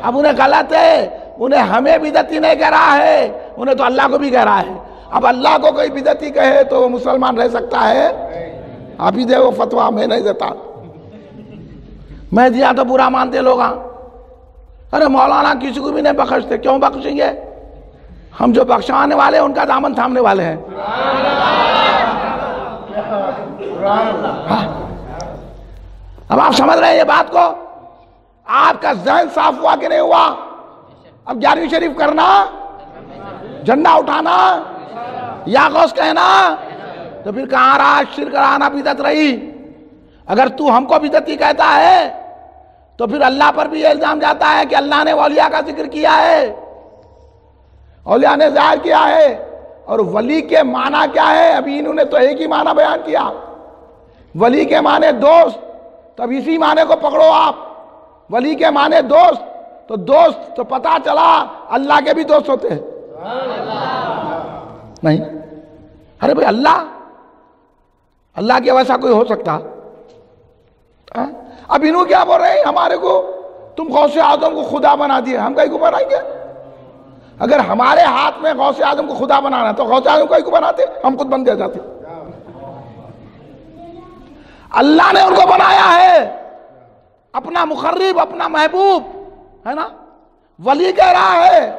اب انہیں غلط ہے، انہیں ہمیں بدعتی نہیں کہہ رہا ہے، انہیں تو اللہ کو بھی کہہ رہا ہے۔ اب اللہ کو کوئی بدعتی کہے تو وہ مسلمان رہ سکتا ہے؟ آپ ہی دے وہ فتویٰ، میں نہیں دیتا، میں دیا تو برا مانتے لوگ۔ ارے مولانا کسی کو بھی نہیں بخشتے، کیوں بخشیں گے؟ ہم جو بخشانے والے ہیں ان کا دامن تھامنے والے ہیں۔ اب آپ سمجھ رہے ہیں یہ بات کو؟ آپ کا ذہن صاف ہوا کہ نہیں ہوا؟ اب 11ویں شریف کرنا، جھنڈا اٹھانا، یا غوث کہنا، تو پھر کہاں رہا شرک کرانا بدعت رہی؟ اگر تو ہم کو بدعتی کہتا ہے تو پھر اللہ پر بھی یہ الزام جاتا ہے کہ اللہ نے اولیاء کا ذکر کیا ہے، اولیاء نے ظاہر کیا ہے۔ اور ولی کے معنی کیا ہے؟ ابھی انہوں نے تو ایک ہی معنی بیان کیا، ولی کے معنی دوست، تب اسی معنی کو پکڑو آپ۔ ولی کے معنی دوست، تو دوست تو پتا چلا اللہ کے بھی دوست ہوتے ہیں نہیں؟ ارے بھئی اللہ کے ویسا کوئی ہو سکتا؟ اب انہوں کیا بول رہے ہیں ہمارے کو، تم غوث اعظم کو خدا بنا دیے، ہم کہیں کو بنائیں گے؟ اگر ہمارے ہاتھ میں غوث اعظم کو خدا بنانا تو غوث اعظم کہیں کو بناتے، ہم خود بن جاتے۔ اللہ نے ان کو بنایا ہے، اپنا مقرب، اپنا محبوب ہے نا، ولی کہہ رہا ہے،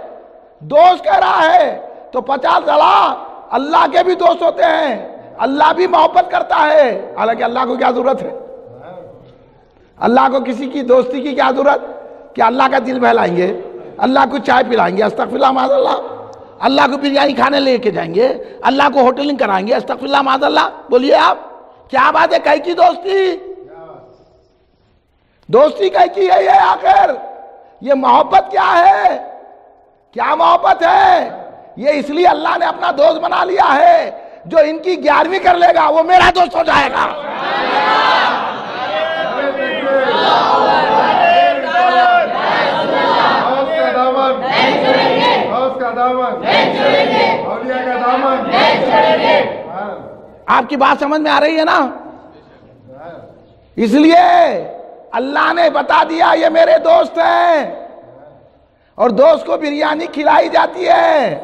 دوست کہہ رہا ہے، تو پتا چلا اللہ کے بھی دوست ہوتے ہیں، اللہ بھی محبت کرتا ہے۔ حالانکہ اللہ کو کیا ضرورت ہے؟ اللہ کو کسی کی دوستی کی کیا ضرورت؟ کہ اللہ کا دل بہلائیں گے، اللہ کو چائے پلائیں گے، استغفر اللہ معاذ اللہ، اللہ کو بریانی کھانے لے کے جائیں گے، اللہ کو ہوٹلنگ کرائیں گے، استغفر اللہ معاذ اللہ۔ بولیے آپ کیا بات ہے؟ کہیں کی دوستی؟ دوستی کہیں کی ہے یہ؟ آخر یہ محبت کیا ہے؟ کیا محبت ہے؟ یہ اس لیے اللہ نے اپنا دوست بنا لیا ہے، جو ان کی 11ویں کر لے گا وہ میرا دوست ہو جائے گا۔ کا دامن نہیں چھوڑیں گے، اولیاء کا دامن نہیں چھوڑیں گے۔ آپ کی بات سمجھ میں آ رہی ہے نا؟ اس لیے اللہ نے بتا دیا یہ میرے دوست ہیں، اور دوست کو بریانی کھلائی جاتی ہے،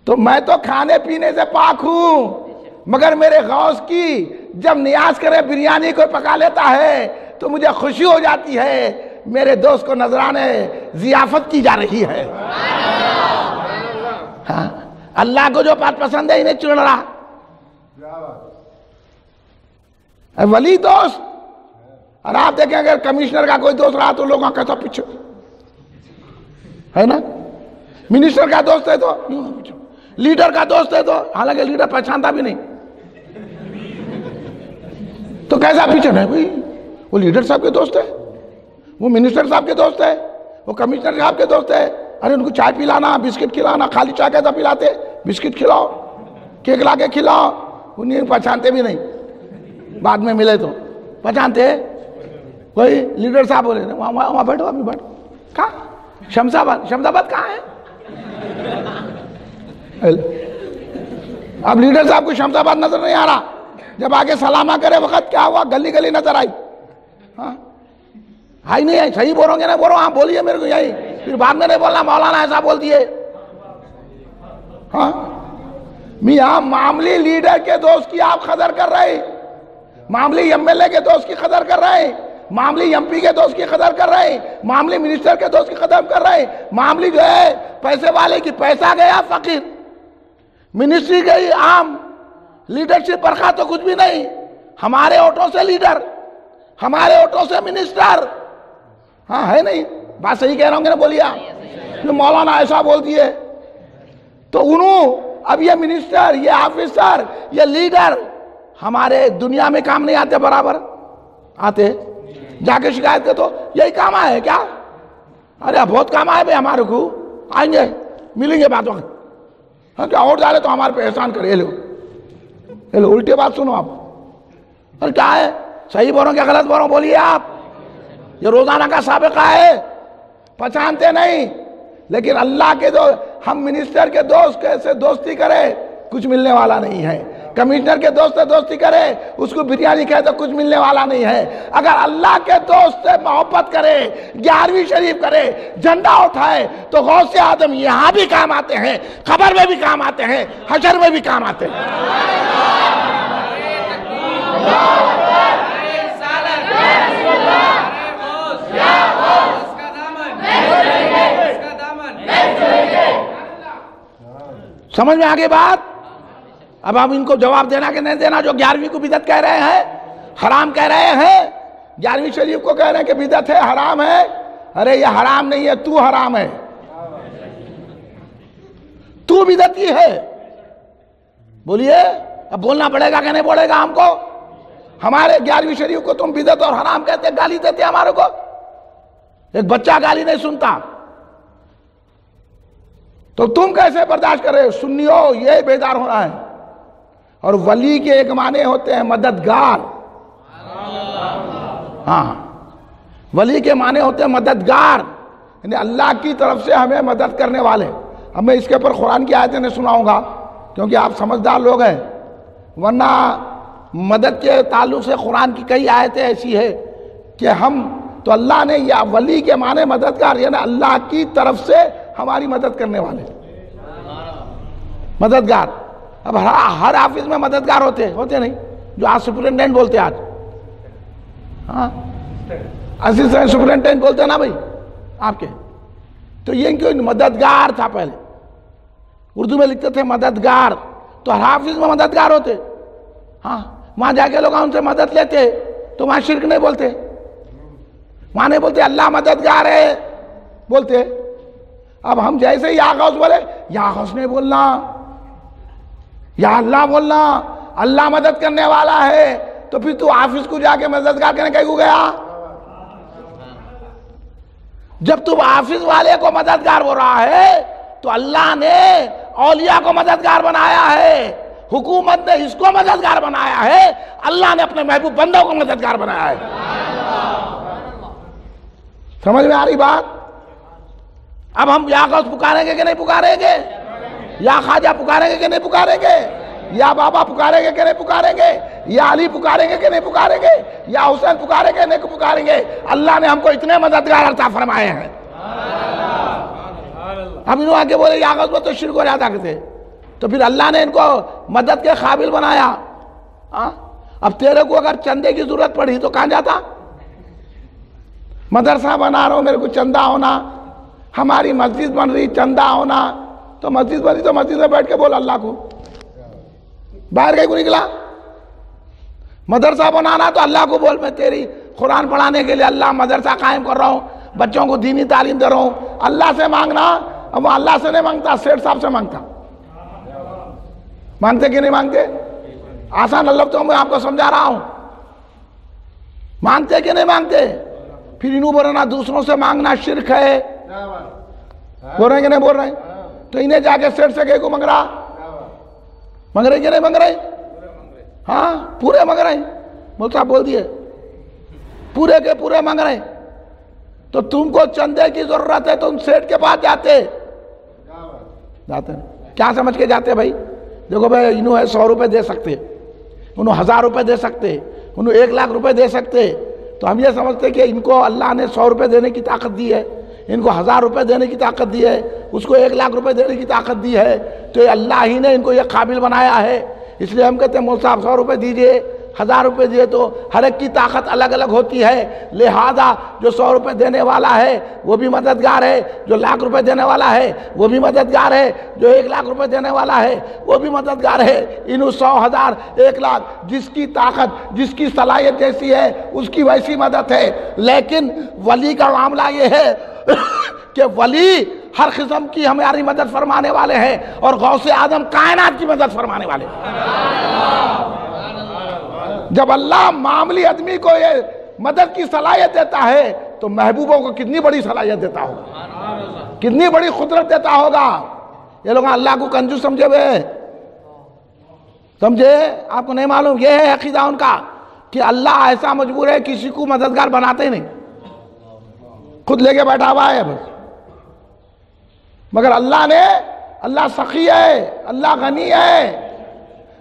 تو میں تو کھانے پینے سے پاک ہوں، مگر میرے غوث کی جب نیاز کرے بریانی کوئی پکا لیتا ہے تو مجھے خوشی ہو جاتی ہے، میرے دوست کو نذرانے ضیافت کی جا رہی ہے۔ ہاں، اللہ کو جو بات پسند ہے انہیں چن رہا۔ ولی دوست، اور آپ دیکھیں اگر کمشنر کا کوئی دوست رہا تو لوگوں کا کیسا پیچھے ہے نا، منسٹر کا دوست ہے تو لیڈر کا دوست ہے تو، حالانکہ لیڈر پہچانتا بھی نہیں تو کیسا پیچھے نہیں بھائی، وہ لیڈر صاحب کے دوست ہے، وہ منسٹر صاحب کے دوست ہے، وہ کمشنر صاحب کے دوست ہے، ارے ان کو چائے پلانا، بسکٹ کھلانا، خالی چائے کیسا پلاتے، بسکٹ کھلاؤ، کیک لا کے کھلاؤ، انہیں پہچانتے بھی نہیں، بعد میں ملے تو پہچانتے ہیں۔ کوئی لیڈر صاحب بولے وہاں بیٹھو، ابھی بیٹھو، کہاں شمس آباد کہاں ہے؟ اب لیڈر صاحب کو شمس آباد نظر نہیں آ رہا، جب آگے سلامہ کرے وقت کیا ہوا، گلی گلی نظر آئی، ہاں آئی نہیں آئی، صحیح بولو گے نا، بولو ہاں بولیے میرے کو یہی، پھر بعد میں نہیں بولنا مولانا ایسا بول دیے۔ ہاں میاں معاملی لیڈر کے دوست کی آپ قدر کر رہے، معاملی ایم ایل اے کے دوست کی قدر کر رہے، معاملی ایم پی کے دوست کی قدر کر رہے، معاملی منسٹر کے دوست کی قدر کر رہے، معاملی جو ہے پیسے والے کی پیسہ گیا فقیر، منسٹری گئی عام، لیڈرشپ برخا تو کچھ بھی نہیں، ہمارے اوٹوں سے لیڈر، ہمارے اوٹوں سے منسٹر، ہاں ہے نہیں، بات صحیح کہہ رہا ہوں گے نا، بولیے مولانا ایسا بول دیے تو انہوں اب یہ منسٹر، یہ آفیسر، یہ لیڈر ہمارے دنیا میں کام نہیں آتے، برابر آتے، جا کے شکایت کر تو یہی کام آئے کیا؟ ارے بہت کام آئے بھائی ہمارے کو، آئیں گے ملیں گے بات وقت، کیا اور ڈالے تو ہمارے پہ احسان کرے، لو الٹے بات سنو آپ، ارے کیا ہے، صحیح بولوں کیا غلط بولوں بولیے آپ، یہ روزانہ کا سابقہ ہے، پہچانتے نہیں، لیکن اللہ کے جو ہم منسٹر کے دوست کیسے دوستی کرے کچھ ملنے والا نہیں ہے، کمشنر کے دوست سے دوستی کرے اس کو بریانی کہے تو کچھ ملنے والا نہیں ہے، اگر اللہ کے دوست سے محبت کرے، 11ویں شریف کرے، جھنڈا اٹھائے تو غوث اعظم یہاں بھی کام آتے ہیں، قبر میں بھی کام آتے ہیں، حشر میں بھی کام آتے ہیں۔ سمجھ میں آگے بات؟ اب آپ ان کو جواب دینا کہ نہیں دینا، جو 11ویں کو بدعت کہہ رہے ہیں، حرام کہہ رہے ہیں، 11ویں شریف کو کہہ رہے ہیں کہ بدعت ہے، حرام ہے، ارے یہ حرام نہیں ہے، تو حرام ہے، تو بدعتی ہے، بولیے اب بولنا پڑے گا کہ نہیں بولے گا ہم کو؟ ہمارے 11ویں شریف کو تم بدعت اور حرام کہتے، گالی دیتے ہمارے کو، ایک بچہ گالی نہیں سنتا تو تم کیسے برداشت کر رہے ہو؟ سنیو یہ بیدار ہونا ہے، اور ولی کے ایک معنی ہوتے ہیں مددگار، ہاں ولی کے معنی ہوتے ہیں مددگار، یعنی اللہ کی طرف سے ہمیں مدد کرنے والے۔ اب میں اس کے اوپر قرآن کی آیتیں نہیں سناؤں گا کیونکہ آپ سمجھدار لوگ ہیں، ورنہ مدد کے تعلق سے قرآن کی کئی آیتیں ایسی ہے کہ ہم تو اللہ نے یا ولی کے معنی مددگار، یعنی اللہ کی طرف سے ہماری مدد کرنے والے مددگار۔ اب ہر آفس میں مددگار ہوتے نہیں، جو آج سپرنٹینڈنٹ بولتے آج، ہاں اسسٹنٹ سپرنٹینڈنٹ بولتے نا بھائی آپ کے، تو یہ کیوں مددگار تھا پہلے، اردو میں لکھتے تھے مددگار، تو ہر آفس میں مددگار ہوتے، ہاں وہاں جا کے لوگ ان سے مدد لیتے تو وہاں شرک نہیں بولتے، وہاں نہیں بولتے اللہ مددگار ہے بولتے۔ اب ہم جیسے یا غوث بولے، یا غوث نہیں بولنا، یا اللہ بولنا، اللہ مدد کرنے والا ہے، تو پھر تو آفس کو جا کے مددگار کہنے کہیں کو گیا؟ جب تم آفس والے کو مددگار بول رہا ہے تو اللہ نے اولیاء کو مددگار بنایا ہے، حکومت نے اس کو مددگار بنایا ہے، اللہ نے اپنے محبوب بندوں کو مددگار بنایا ہے۔ سمجھ میں آ رہی بات؟ اب ہم یا غوث پکاریں گے کہ نہیں پکاریں گے؟ یا خواجہ پکاریں گے کہ نہیں پکاریں گے؟ یا بابا پکاریں گے کہ نہیں پکاریں گے؟ یا علی پکاریں گے کہ نہیں پکاریں گے؟ یا حسین پکاریں گے کہ نہیں پکاریں گے؟ اللہ نے ہم کو اتنے مددگار عطا فرمائے ہیں. ہم انہوں آگے بولے یا غوث میں تو شرک ہو جاتا کرتے، تو پھر اللہ نے ان کو مدد کے قابل بنایا. اب تیرے کو اگر چندے کی ضرورت پڑی تو کہاں جاتا؟ مدرسہ بنا رہا ہوں، میرے کو چندہ ہونا، ہماری مسجد بن رہی چندہ ہونا، تو مسجد بنی تو مسجد میں بیٹھ کے بول اللہ کو، باہر کہیں کو نکلا. مدرسہ بنانا تو اللہ کو بول میں تیری قرآن پڑھانے کے لیے اللہ مدرسہ قائم کر رہا ہوں، بچوں کو دینی تعلیم دے رہا ہوں. اللہ سے مانگنا، اب وہ اللہ سے نہیں مانگتا، سیٹھ صاحب سے مانگتا. مانگتے کہ نہیں مانگتے؟ آسان اللہ تو میں آپ کو سمجھا رہا ہوں. مانگتے کہ نہیں مانگتے؟ پھر انہوں بولنا دوسروں سے مانگنا شرک ہے، بول رہے ہیں کہ نہیں بول رہے ہیں؟ تو انہیں جا کے سیٹھ سے کہیں کو مانگ رہا، مانگ رہے کہ نہیں مانگ رہے؟ ہاں پورے مانگ رہے ہیں. مول صاحب بول دیے پورے کے پورے مانگ رہے ہیں. تو تم کو چندے کی ضرورت ہے تو تم سیٹھ کے پاس جاتے کیا سمجھ کے جاتے؟ بھائی دیکھو بھائی انہوں 100 روپے دے سکتے، انہوں 1000 روپے دے سکتے، انہوں 1 لاکھ روپے دے سکتے. تو ہم یہ سمجھتے کہ ان کو اللہ نے 100 روپے دینے کی طاقت دی ہے، ان کو 1000 روپے دینے کی طاقت دی ہے، اس کو 1 لاکھ روپے دینے کی طاقت دی ہے. تو یہ اللہ ہی نے ان کو یہ قابل بنایا ہے. اس لیے ہم کہتے ہیں مول صاحب 100 روپے دیجئے، 1000 روپے دیے، تو ہر ایک کی طاقت الگ الگ ہوتی ہے. لہذا جو 100 روپے دینے والا ہے وہ بھی مددگار ہے، جو 1 لاکھ روپے دینے والا ہے وہ بھی مددگار ہے، جو 1 لاکھ روپے دینے والا ہے وہ بھی مددگار ہے. انہوں 100 1000 1 لاکھ جس کی طاقت جس کی صلاحیت جیسی ہے اس کی ویسی مدد ہے. لیکن ولی کا معاملہ یہ ہے کہ ولی ہر قسم کی ہماری مدد فرمانے والے ہیں، اور غوث اعظم کائنات کی مدد فرمانے والے ہیں. جب اللہ معاملی آدمی کو یہ مدد کی صلاحیت دیتا ہے تو محبوبوں کو کتنی بڑی صلاحیت دیتا ہوگا، کتنی بڑی قدرت دیتا ہوگا. یہ لوگ اللہ کو کنجوس سمجھے ہوئے، سمجھے؟ آپ کو نہیں معلوم؟ یہ ہے عقیدہ ان کا کہ اللہ ایسا مجبور ہے کسی کو مددگار بناتے ہی نہیں، خود لے کے بیٹھا ہوا ہے بس. مگر اللہ سخی ہے، اللہ غنی ہے،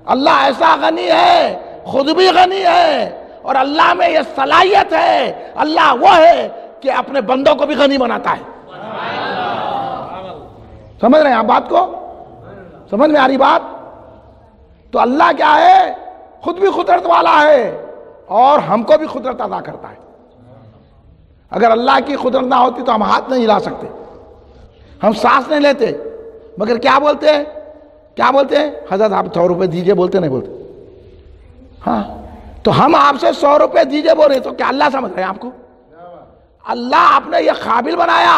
اللہ ایسا غنی ہے، خود بھی غنی ہے، اور اللہ میں یہ صلاحیت ہے. اللہ وہ ہے کہ اپنے بندوں کو بھی غنی بناتا ہے. سمجھ رہے ہیں آپ بات کو؟ سمجھ میں آ رہی بات؟ تو اللہ کیا ہے؟ خود بھی قدرت والا ہے اور ہم کو بھی قدرت عطا کرتا ہے. اگر اللہ کی قدرت نہ ہوتی تو ہم ہاتھ نہیں ہلا سکتے، ہم سانس نہیں لیتے. مگر کیا بولتے ہیں؟ کیا بولتے ہیں؟ حضرت آپ 100 روپے دیجئے، بولتے نہیں بولتے؟ ہاں تو ہم آپ سے 100 روپے دیجئے بول رہے، تو کیا اللہ سمجھ رہے ہیں آپ کو؟ اللہ آپ نے یہ قابل بنایا،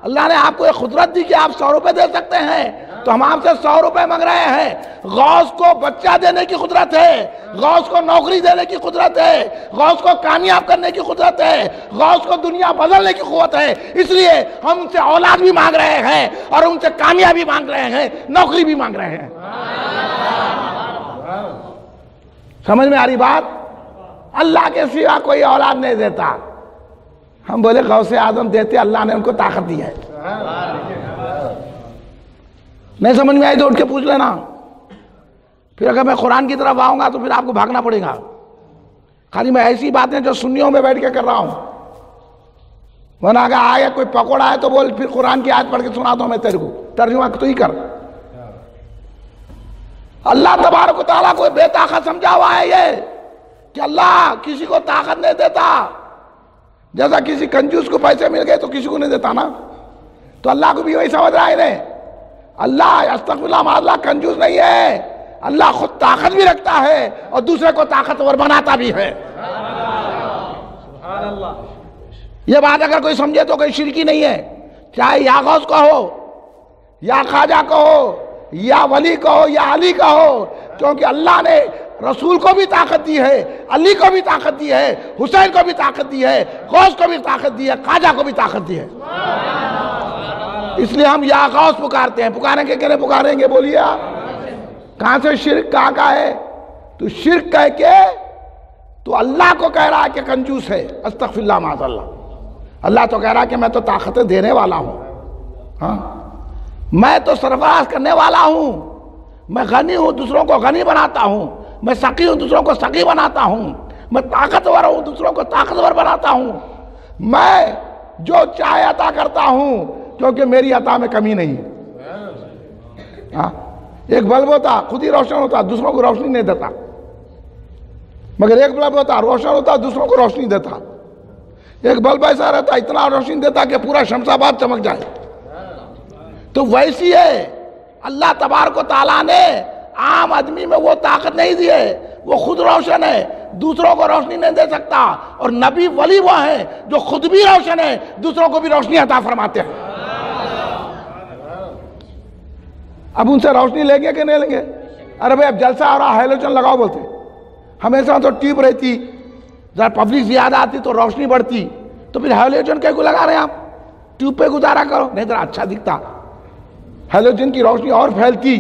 اللہ نے آپ کو یہ قدرت دی کہ آپ 100 روپے دے سکتے ہیں، تو ہم آپ سے 100 روپے مانگ رہے ہیں. غوث کو بچہ دینے کی قدرت ہے، غوث کو نوکری دینے کی قدرت ہے، غوث کو کامیاب کرنے کی قدرت ہے، غوث کو دنیا بدلنے کی قوت ہے. اس لیے ہم ان سے اولاد بھی مانگ رہے ہیں، اور ان سے کامیابی مانگ رہے ہیں، نوکری بھی مانگ رہے ہیں. سمجھ میں آ رہی بات؟ اللہ کے سوا کوئی اولاد نہیں دیتا. ہم بولے غوث اعظم دیتے، اللہ نے ان کو طاقت دی ہے. نہیں سمجھ میں آئی تو اٹھ کے پوچھ لینا. پھر اگر میں قرآن کی طرف آؤں گا تو پھر آپ کو بھاگنا پڑے گا. خالی میں ایسی باتیں جو سنیوں میں بیٹھ کے کر رہا ہوں، ورنہ اگر آیا کوئی پکوڑا ہے تو بول پھر قرآن کی آیت پڑھ کے سنا دوں میں تیرے کو، ترجمہ تو ہی کر. اللہ تبارک و تعالیٰ کو بے طاقت سمجھا ہوا ہے یہ کہ اللہ کسی کو طاقت نہیں دیتا. جیسا کسی کنجوس کو پیسے مل گئے تو کسی کو نہیں دیتا نا، تو اللہ کو بھی وہی سمجھ رہا ہے انہیں. اللہ استغفر اللہ معاذ اللہ کنجوس نہیں ہے، اللہ خود طاقت بھی رکھتا ہے اور دوسرے کو طاقتور بناتا بھی ہے. یہ بات اگر کوئی سمجھے تو کوئی شرکی نہیں ہے. چاہے یا غوث کا ہو، یا خواجہ کا ہو، یا ولی کا ہو، یا علی کا ہو، کیونکہ اللہ نے رسول کو بھی طاقت دی ہے، علی کو بھی طاقت دی ہے، حسین کو بھی طاقت دی ہے، غوث کو بھی طاقت دی ہے، خواجہ کو بھی طاقت دی ہے. اس لیے ہم یا غوث پکارتے ہیں. پکاریں گے کہ نہیں پکاریں گے؟ بولیے آپ. کہاں سے شرک کہاں کا ہے؟ تو شرک کہہ کے تو اللہ کو کہہ رہا ہے کہ کنجوس ہے. استغفر اللہ معاذ اللہ. اللہ تو کہہ رہا ہے کہ میں تو طاقتیں دینے والا ہوں. ہاں میں تو سرفراز کرنے والا ہوں، میں غنی ہوں دوسروں کو غنی بناتا ہوں، میں سخی ہوں دوسروں کو سخی بناتا ہوں، میں طاقتور ہوں دوسروں کو طاقتور بناتا ہوں، میں جو چاہے عطا کرتا ہوں کیونکہ میری عطا میں کمی نہیں ہے۔ ہاں ایک بلب ہوتا خود ہی روشن ہوتا دوسروں کو روشنی نہیں دیتا، مگر ایک بلب ہوتا روشن ہوتا دوسروں کو روشنی دیتا، ایک بلب ایسا رہتا اتنا روشنی دیتا کہ پورا شمس آباد چمک جائے۔ تو ویسی ہے اللہ تبارک و تعالیٰ نے عام آدمی میں وہ طاقت نہیں دی ہے، وہ خود روشن ہے دوسروں کو روشنی نہیں دے سکتا، اور نبی ولی وہ ہیں جو خود بھی روشن ہے دوسروں کو بھی روشنی عطا فرماتے ہیں۔ اب ان سے روشنی لیں گے کہ نہیں لیں گے؟ ارے بھائی اب جلسہ ہو رہا ہیلوجن لگاؤ بولتے، ہمیشہ تو ٹیوب رہتی ذرا پبلک زیادہ آتی تو روشنی بڑھتی، تو پھر ہیلوجن کیا کو لگا رہے ہیں آپ؟ ٹیوب پہ گزارا کرو نہیں ذرا اچھا دکھتا، ہیلوجن کی روشنی اور پھیلتی،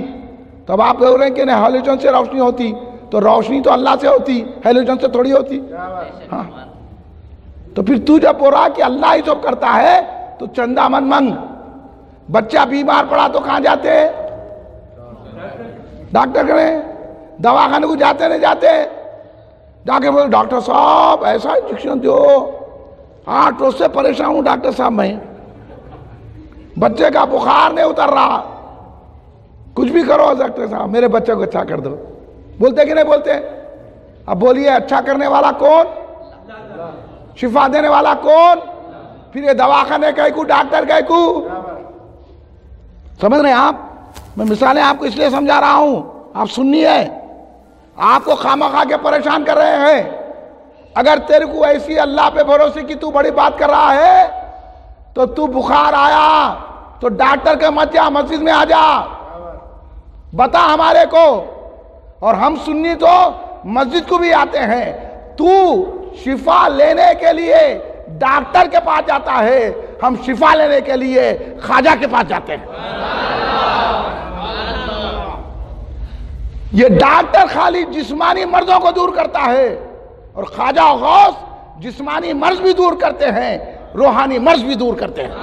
تب آپ کہہ رہے ہیں کہ نہیں ہیلوجن سے روشنی ہوتی، تو روشنی تو اللہ سے ہوتی ہیلوجن سے تھوڑی ہوتی۔ ہاں تو پھر تو جب بول رہا کہ اللہ ہی سب کرتا ہے تو چندہ من منگ، بچہ بیمار پڑا تو کہاں جاتے؟ ڈاکٹر کریں، دواخانے کو جاتے نہیں جاتے؟ جا کے بولے ڈاکٹر صاحب ایسا انجیکشن دو، 8 روز سے پریشان ہوں ڈاکٹر صاحب میں، بچے کا بخار نہیں اتر رہا، کچھ بھی کرو ڈاکٹر صاحب میرے بچے کو اچھا کر دو۔ بولتے کہ نہیں بولتے؟ اب بولیے اچھا کرنے والا کون؟ شفا دینے والا کون؟ پھر یہ دواخانے گئے کو ڈاکٹر گئے کو؟ سمجھ رہے ہیں آپ؟ میں مثالیں آپ کو اس لیے سمجھا رہا ہوں، آپ سننی ہے، آپ کو خامخواہ کے پریشان کر رہے ہیں۔ اگر تیرے کو ایسی اللہ پہ بھروسے کی تو بڑی بات کر رہا ہے تو تو بخار آیا تو ڈاکٹر کے مت جا، مسجد میں آ جا، بتا ہمارے کو، اور ہم سنی تو مسجد کو بھی آتے ہیں۔ تو شفا لینے کے لیے ڈاکٹر کے پاس جاتا ہے، ہم شفا لینے کے لیے خواجہ کے پاس جاتے ہیں۔ یہ ڈاکٹر خالی جسمانی مرضوں کو دور کرتا ہے، اور خواجہ غوث جسمانی مرض بھی دور کرتے ہیں، روحانی مرض بھی دور کرتے ہیں۔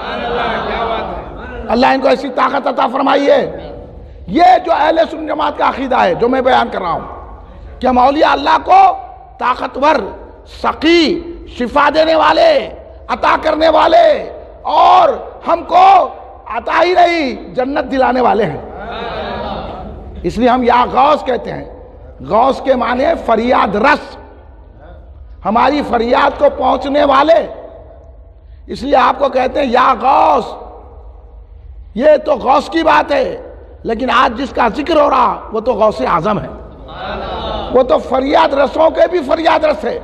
اللہ ان کو ایسی طاقت عطا فرمائیے۔ یہ جو اہل سنت جماعت کا عقیدہ ہے جو میں بیان کر رہا ہوں کہ ہم اولیاء اللہ کو طاقتور، سقی، شفا دینے والے، عطا کرنے والے، اور ہم کو عطا ہی نہیں جنت دلانے والے ہیں، اس لیے ہم یا غوث کہتے ہیں۔ غوث کے معنی فریاد رس، ہماری فریاد کو پہنچنے والے، اس لیے آپ کو کہتے ہیں یا غوث۔ یہ تو غوث کی بات ہے، لیکن آج جس کا ذکر ہو رہا وہ تو غوث اعظم ہے، وہ تو فریاد رسوں کے بھی فریاد رس ہے،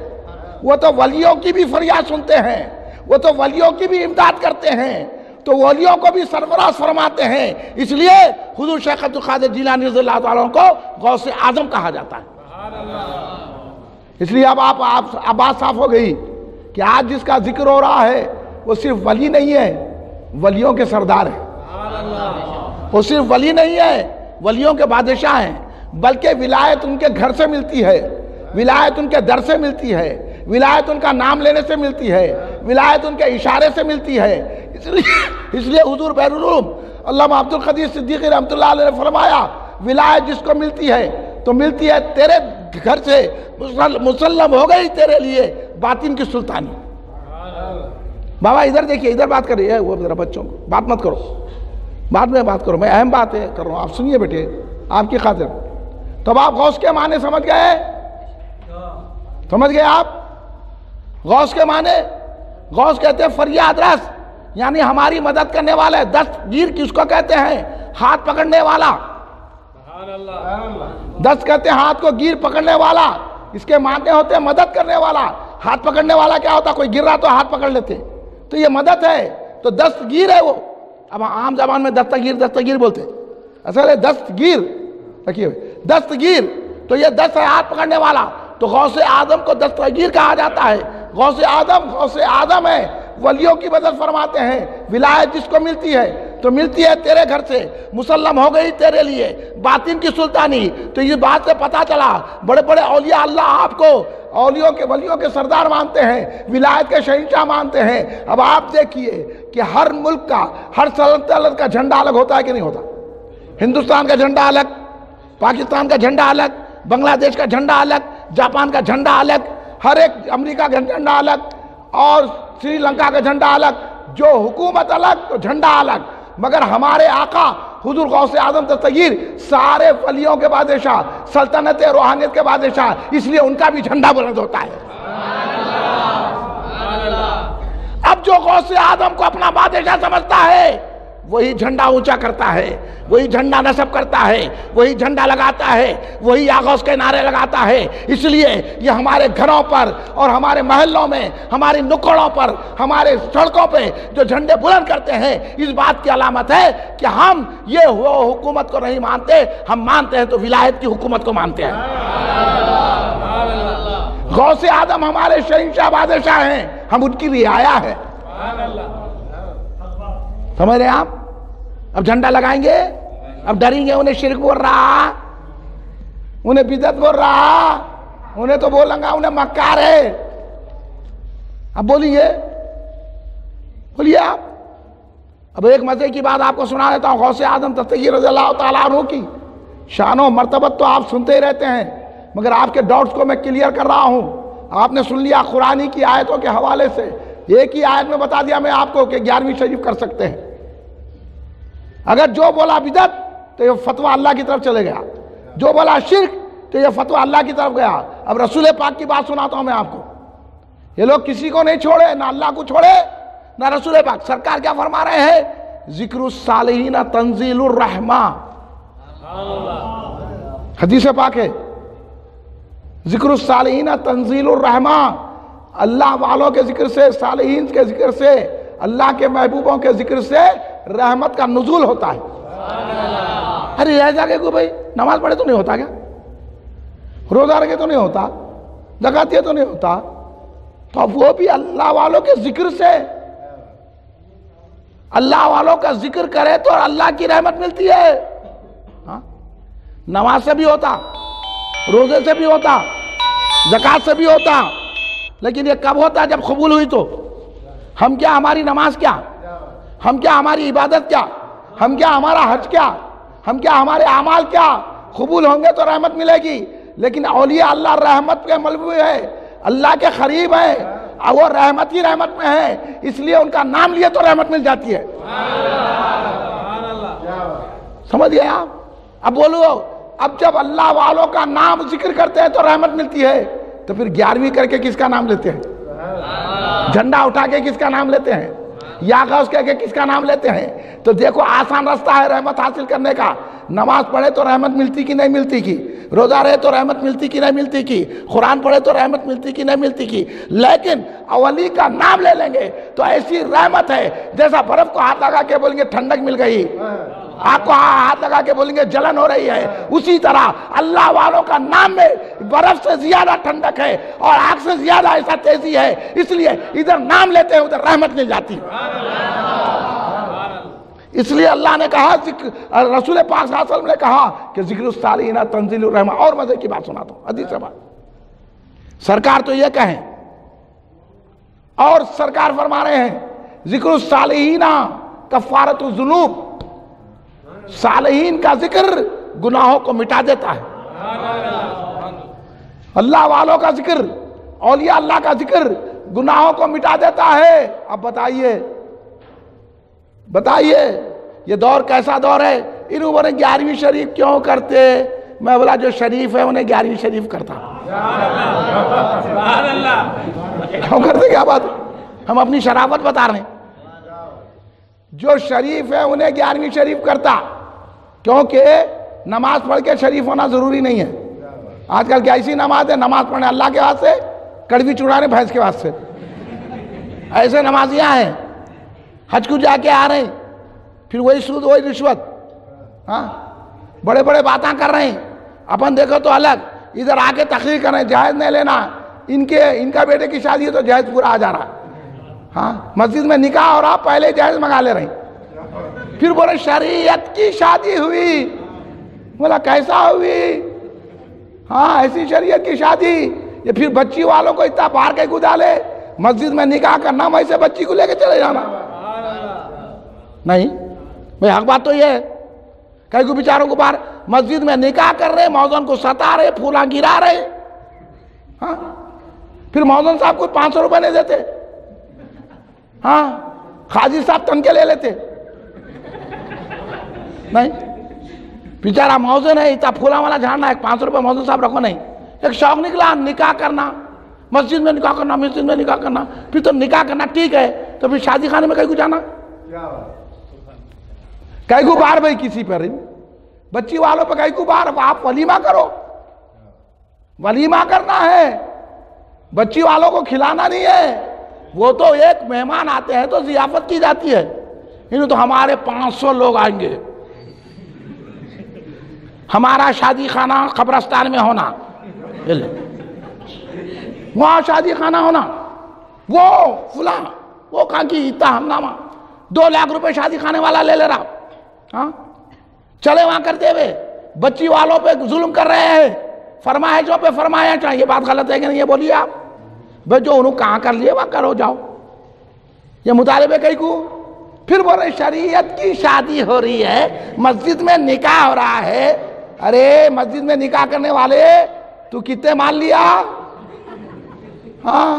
وہ تو ولیوں کی بھی فریاد سنتے ہیں، وہ تو ولیوں کی بھی امداد کرتے ہیں، تو ولیوں کو بھی سرفراز فرماتے ہیں، اس لیے حضور شیخ عبد القادر جیلانی رضی اللہ تعالیٰ عنہ کو غوث اعظم کہا جاتا ہے۔ اس لیے اب بات صاف ہو گئی کہ آج جس کا ذکر ہو رہا ہے وہ صرف ولی نہیں ہے، ولیوں کے سردار ہیں، وہ صرف ولی نہیں ہے، ولیوں کے بادشاہ ہیں، بلکہ ولایت ان کے گھر سے ملتی ہے، ولایت ان کے در سے ملتی ہے، ولایت ان کا نام لینے سے ملتی ہے، ولایت ان کے اشارے سے ملتی ہے۔ اس لیے حضور بحر العلوم علامہ عبد القدیر صدیقی رحمۃ اللہ علیہ نے فرمایا ولایت جس کو ملتی ہے تو ملتی ہے تیرے گھر سے، مسلم ہو گئی تیرے لیے باطن کی سلطانی۔ بابا ادھر دیکھیے، ادھر بات کر رہی ہے، وہ ذرا بچوں کو بات مت کرو، بعد میں بات کرو، میں اہم بات ہے کر رہا ہوں، آپ سنیے بیٹے آپ کی خاطر۔ تب آپ غوث کے معنی سمجھ گئے؟ سمجھ گئے آپ؟ غوث کے معنی، غوث کہتے ہیں فریاد رس، یعنی ہماری مدد کرنے والا ہے۔ دستگیر کس کو کہتے ہیں؟ ہاتھ پکڑنے والا۔ دست کہتے ہیں ہاتھ کو گیر پکڑنے والا، اس کے معنی ہوتے ہیں مدد کرنے والا۔ ہاتھ پکڑنے والا کیا ہوتا؟ کوئی گر رہا تو ہاتھ پکڑ لیتے، تو یہ مدد ہے، تو دستگیر ہے وہ۔ اب عام زبان میں دستگیر بولتے، اصل ہے دستگیر، دیکھیے دستگیر، تو یہ دست ہے ہاتھ پکڑنے والا، تو غوث اعظم کو دستگیر کہا جاتا ہے۔ غوث اعظم ہے، ولیوں کی مدد فرماتے ہیں۔ ولایت جس کو ملتی ہے تو ملتی ہے تیرے گھر سے، مسلم ہو گئی تیرے لیے باطن کی سلطانی۔ تو یہ بات سے پتا چلا بڑے بڑے اولیاء اللہ آپ کو ولیوں کے سردار مانتے ہیں، ولایت کے شہنشاہ مانتے ہیں۔ اب آپ دیکھیے کہ ہر ملک کا، ہر سلطنت کا جھنڈا الگ ہوتا ہے کہ نہیں ہوتا؟ ہندوستان کا جھنڈا الگ، پاکستان کا جھنڈا الگ، بنگلہ دیش کا جھنڈا الگ، جاپان کا جھنڈا الگ، ہر ایک امریکہ کا جھنڈا الگ، اور سری لنکا کا جھنڈا الگ، جو حکومت الگ تو جھنڈا الگ۔ مگر ہمارے آقا حضور غوث اعظم دستگیر سارے ولیوں کے بادشاہ، سلطنت روحانیت کے بادشاہ، اس لیے ان کا بھی جھنڈا بلند ہوتا ہے۔ اب جو غوث اعظم کو اپنا بادشاہ سمجھتا ہے وہی جھنڈا اونچا کرتا ہے، وہی جھنڈا نصب کرتا ہے، وہی جھنڈا لگاتا ہے، وہی یا غوث کے نعرے لگاتا ہے۔ اس لیے یہ ہمارے گھروں پر اور ہمارے محلوں میں، ہماری نکڑوں پر، ہمارے سڑکوں پہ جو جھنڈے بلند کرتے ہیں، اس بات کی علامت ہے کہ ہم یہ وہ حکومت کو نہیں مانتے، ہم مانتے ہیں تو ولایت کی حکومت کو مانتے ہیں۔ غوث اعظم ہمارے شہنشاہ بادشاہ ہیں، ہم ان کی رعایا ہے۔ سمجھ رہے ہیں آپ؟ اب جھنڈا لگائیں گے، اب ڈریں گے، انہیں شرک بول رہا، انہیں بدعت بول رہا، انہیں تو بولیں گا انہیں مکار ہے۔ اب بولیے آپ۔ اب ایک مزے کی بات آپ کو سنا دیتا ہوں، غوث اعظم دستگیر رضی اللہ تعالیٰ عنہ کی شان و مرتبت تو آپ سنتے ہی رہتے ہیں، مگر آپ کے ڈاؤٹس کو میں کلیئر کر رہا ہوں۔ آپ نے سن لیا قرآنی کی آیتوں کے حوالے سے، ایک ہی آیت میں بتا دیا میں آپ کو کہ 11ویں شریف کر سکتے ہیں۔ اگر جو بولا بدعت تو یہ فتویٰ اللہ کی طرف چلے گیا، جو بولا شرک تو یہ فتویٰ اللہ کی طرف گیا۔ اب رسول پاک کی بات سناتا ہوں میں آپ کو، یہ لوگ کسی کو نہیں چھوڑے، نہ اللہ کو چھوڑے نہ رسول پاک۔ سرکار کیا فرما رہے ہیں؟ ذکر الصالحین تنزیل الرحمہ، حدیث پاک ہے، ذکر الصالحین تنزیل الرحمہ، اللہ والوں کے ذکر سے، صالحین کے ذکر سے، اللہ کے محبوبوں کے ذکر سے رحمت کا نزول ہوتا ہے۔ ارے رہ جا کے کو بھائی نماز پڑھے تو نہیں ہوتا کیا؟ روزہ رکھے تو نہیں ہوتا؟ زکات دیے تو نہیں ہوتا؟ تو اب وہ بھی اللہ والوں کے ذکر سے، اللہ والوں کا ذکر کرے تو اللہ کی رحمت ملتی ہے۔ نماز سے بھی ہوتا، روزے سے بھی ہوتا، زکات سے بھی ہوتا، لیکن یہ کب ہوتا؟ جب قبول ہوئی تو۔ ہم کیا، ہماری نماز کیا، ہم کیا ہماری عبادت کیا، ہم کیا ہمارا حج کیا، ہم کیا ہمارے اعمال کیا قبول ہوں گے تو رحمت ملے گی۔ لیکن اولیاء اللہ رحمت کے ملوی ہے، اللہ کے قریب ہیں، وہ رحمت ہی رحمت میں ہے، اس لیے ان کا نام لیے تو رحمت مل جاتی ہے۔ سمجھ گئے آپ؟ اب بولو، اب جب اللہ والوں کا نام ذکر کرتے ہیں تو رحمت ملتی ہے، تو پھر 11ویں کر کے کس کا نام لیتے ہیں؟ جھنڈا اٹھا کے کس کا نام لیتے ہیں؟ یا غوث کہہ کے کس کا نام لیتے ہیں؟ تو دیکھو آسان راستہ ہے رحمت حاصل کرنے کا۔ نماز پڑھے تو رحمت ملتی کی نہیں ملتی کی، روزہ رہے تو رحمت ملتی کی نہیں ملتی کی، قرآن پڑھے تو رحمت ملتی کی نہیں ملتی کی، لیکن اولی کا نام لے لیں گے تو ایسی رحمت ہے جیسا برف کو ہاتھ لگا کے بولیں گے ٹھنڈک مل گئی، آگ کو ہاتھ لگا کے بولیں گے جلن ہو رہی ہے، اسی طرح اللہ والوں کا نام میں برف سے زیادہ ٹھنڈک ہے اور آگ سے زیادہ ایسا تیزی ہے، اس لیے ادھر نام لیتے ہیں ادھر رحمت مل جاتی ہے۔ اس لیے اللہ نے کہا، رسول پاک صلی اللہ علیہ وسلم نے کہا کہ ذکر الصالحین تنزیل الرحمہ۔ اور مزے کی بات سناتا ہوں، حدیث سے بات، سرکار تو یہ کہیں، اور سرکار فرما رہے ہیں ذکر الصالحین کفارۃ الذنوب، صالحین کا ذکر گناہوں کو مٹا دیتا ہے۔ اللہ والوں کا ذکر، اولیاء اللہ کا ذکر گناہوں کو مٹا دیتا ہے۔ اب بتائیے یہ دور کیسا دور ہے؟ انہوں نے 11ویں شریف کیوں کرتے؟ میں بولا جو شریف ہے انہیں 11ویں شریف کرتا۔ کیوں کرتے؟ کیا بات ہے؟ ہم اپنی شرافت بتا رہے ہیں، جو شریف ہے انہیں 11ویں شریف کرتا، کیونکہ نماز پڑھ کے شریف ہونا ضروری نہیں ہے۔ آج کل کیا ایسی نماز ہے، نماز پڑھنے اللہ کے واسطے، کڑوی چڑھانے بھینس کے واسطے، ایسے نمازیاں ہیں، حج کو جا کے آ رہے ہیں، پھر وہی سود وہی رشوت، بڑے بڑے باتاں کر رہے ہیں۔ اپن دیکھو تو الگ، ادھر آ کے تقریر کر رہے ہیں جہیز نہیں لینا، ان کا بیٹے کی شادی ہے تو جہیز پورا آ جا رہا ہے، مسجد میں نکاح اور آپ پہلے جہیز منگا لے رہے ہیں، پھر بولے شریعت کی شادی ہوئی، بولا کیسا ہوئی؟ ایسی شریعت کی شادی، یہ پھر بچی والوں کو اتنا باہر کے گدا لے، مسجد میں نکاح کرنا، ویسے بچی کو لے کے چلے جانا۔ نہیں بھائی، حق بات تو یہ ہے. کئی کو بیچاروں کو باہر مسجد میں نکاح کر رہے، مؤذن کو ستا رہے، پھولاں گرا رہے. ہاں، پھر مؤذن صاحب کو 500 روپے نہیں دیتے. ہاں، قاضی صاحب تنکے لے لیتے. نہیں، بیچارہ مؤذن ہے، اتنا پھولا والا جھاڑنا ہے، 500 روپے مؤذن صاحب رکھو. نہیں، ایک شوق نکلا نکاح کرنا، مسجد میں نکاح کرنا، مسجد میں نکاح کرنا. پھر تو نکاح کرنا ٹھیک ہے، تو پھر شادی خانے میں کہیں کو جانا، کہیں کو باہر بھائی کسی پر بچی والوں پہ کہیں کو باہر. آپ ولیمہ کرو، ولیمہ کرنا ہے، بچی والوں کو کھلانا نہیں ہے. وہ تو ایک مہمان آتے ہیں تو ضیافت کی جاتی ہے. انہوں تو ہمارے 500 لوگ آئیں گے، ہمارا شادی خانہ قبرستان میں ہونا، وہاں شادی خانہ ہونا، وہ فلاں وہ کہاں کی اتنا ہنگامہ، 2 لاکھ روپے شادی خانے والا لے لے رہا. ہاں، چلے وہاں کرتے ہوئے بچی والوں پہ ظلم کر رہے ہیں، فرمائشوں پہ فرمایا. چاہیے یہ بات غلط ہے کہ نہیں، یہ بولیے آپ. بھائی جو انہوں کہاں کر لیے وہاں کرو جاؤ، یہ مطالبے کئی کو. پھر بول رہے شریعت کی شادی ہو رہی ہے، مسجد میں نکاح ہو رہا ہے. ارے مسجد میں نکاح کرنے والے تو کتنے مان لیا؟ ہاں،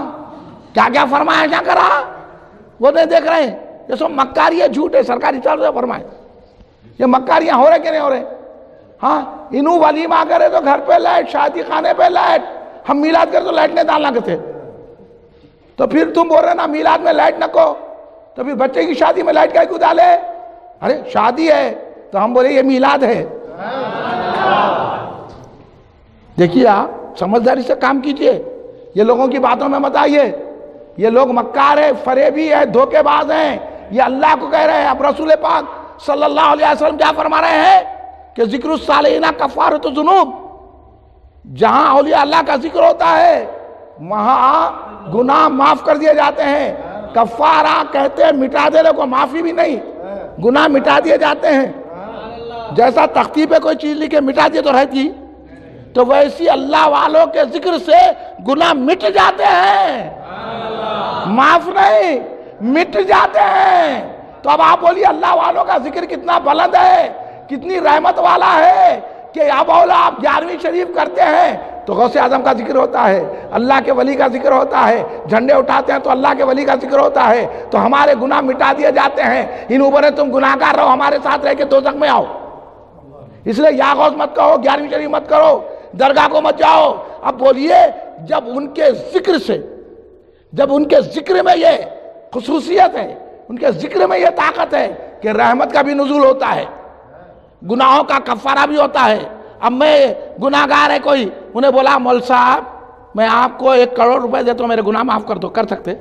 کیا کیا فرمائشاں کرا، وہ نہیں دیکھ رہے ہیں. یہ سب مکاری ہے، جھوٹ ہے، سرکاری چل رہے فرمائے. یہ مکاریاں ہو رہے کہ نہیں ہو رہے؟ ہاں، انہوں ولیمہ کرے تو گھر پہ لائٹ، شادی خانے پہ لائٹ. ہم میلاد کرے تو لائٹ نہیں ڈالنا کہتے. تو پھر تم بول رہے نا میلاد میں لائٹ نہ کو، تو پھر بچے کی شادی میں لائٹ کائیں کو ڈالے؟ ارے شادی ہے تو ہم بولے یہ میلاد ہے. دیکھیے آپ سمجھداری سے کام کیجئے، یہ لوگوں کی باتوں میں مت آئیے. یہ لوگ مکار ہے، فریبی ہے، دھوکے باز ہیں. یہ اللہ کو کہہ رہے ہیں. اب رسول پاک صلی اللہ علیہ وسلم کیا فرما رہے ہیں کہ ذکر الصالحین کفارۃ الذنوب. جہاں اولیاء اللہ کا ذکر ہوتا ہے وہاں گناہ معاف کر دیے جاتے ہیں. کفارہ کہتے ہیں مٹا دینے کو، معافی بھی نہیں، گناہ مٹا دیے جاتے ہیں. جیسا تختی پہ کوئی چیز لکھے مٹا دیے تو رہتی، تو ویسی اللہ والوں کے ذکر سے گناہ مٹ جاتے ہیں، معاف نہیں، مٹ جاتے ہیں. تو اب آپ بولیے اللہ والوں کا ذکر کتنا بلند ہے، کتنی رحمت والا ہے کہ اب اولا آپ 11ویں شریف کرتے ہیں تو غوث اعظم کا ذکر ہوتا ہے، اللہ کے ولی کا ذکر ہوتا ہے. جھنڈے اٹھاتے ہیں تو اللہ کے ولی کا ذکر ہوتا ہے. تو ہمارے گناہ مٹا دیے جاتے ہیں. ان اوپر تم گناہگار رہو، ہمارے ساتھ رہ کے دوزخ میں آؤ. اس لیے یا غوث مت کہو، 11ویں شریف مت کرو، درگاہ کو مت جاؤ. اب بولیے جب ان کے ذکر سے، جب ان کے ذکر میں یہ خصوصیت ہے، ان کے ذکر میں یہ طاقت ہے کہ رحمت کا بھی نزول ہوتا ہے، گناہوں کا کفارہ بھی ہوتا ہے. اب میں گناہگار ہے کوئی، انہیں بولا مول صاحب میں آپ کو 1 کروڑ روپے دیتا ہوں، میرے گناہ معاف کر دو، کر سکتے؟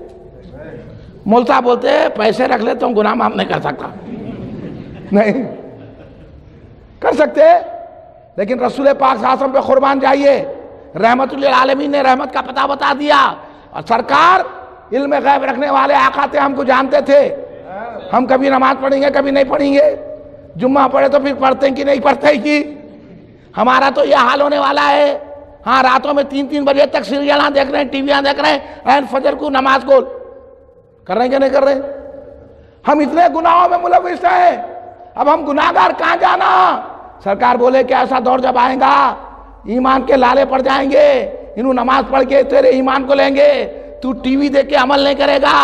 مول صاحب بولتے پیسے رکھ لیتا ہوں، گناہ معاف نہیں کر سکتا. نہیں کر سکتے. لیکن رسول پاک صلی اللہ علیہ وسلم پہ قربان جائیے. رحمت للعالمین نے رحمت کا پتہ بتا دیا. اور سرکار علم غیب رکھنے والے آقا تھے، ہم کو جانتے تھے. ہم کبھی نماز پڑھیں گے کبھی نہیں پڑھیں گے، جمعہ پڑھے تو پھر پڑھتے ہیں کہ نہیں پڑھتے ہی کی. ہمارا تو یہ حال ہونے والا ہے. ہاں، راتوں میں 3 بجے تک سیریلاں دیکھ رہے ہیں، ٹی ویاں دیکھ رہے ہیں، این فجر کو نماز گول کر رہے ہیں کہ نہیں کر رہے ہیں. ہم اتنے گناہوں میں ملوث ہیں. اب ہم گناہگار کہاں جانا؟ سرکار بولے کہ ایسا دور جب آئے گا ایمان کے لالے پڑ جائیں گے، انہوں نماز پڑھ کے تیرے ایمان کو لیں گے، تو ٹی وی دیکھ کے عمل نہیں کرے گا،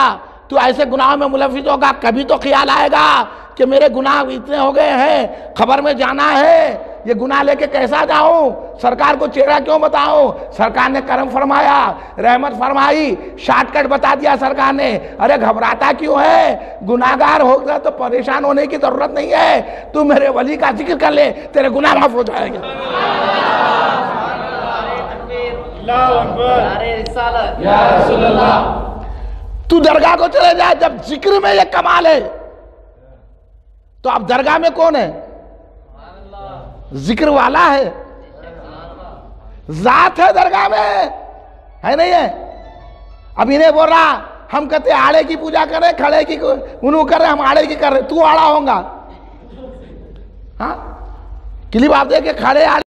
تو ایسے گناہوں میں ملوث ہوگا. کبھی تو خیال آئے گا کہ میرے گناہ اتنے ہو گئے ہیں، خبر میں جانا ہے، یہ گناہ لے کے کیسا جاؤں، سرکار کو چہرہ کیوں بتاؤں. سرکار نے کرم فرمایا، رحمت فرمائی، شارٹ کٹ بتا دیا سرکار نے. ارے گھبراتا کیوں ہے، گناہگار ہو گیا تو پریشان ہونے کی ضرورت نہیں ہے، تو میرے ولی کا ذکر کر لے، تیرے گناہ معاف ہو جائیں گے. یا رسول اللہ. تو درگاہ کو چلے جا، جب ذکر میں یہ کمال ہے تو اب درگاہ میں کون ہے؟ ذکر والا ہے، ذات ہے درگاہ میں، ہے نہیں ہے. اب انہیں بول رہا ہم کہتے آڑے کی پوجا کریں، کھڑے کی انہوں کر رہے، ہم آڑے کی کر رہے، تو آڑا ہوں گا. ہاں کلپ آپ دیکھ کے کھڑے آڑے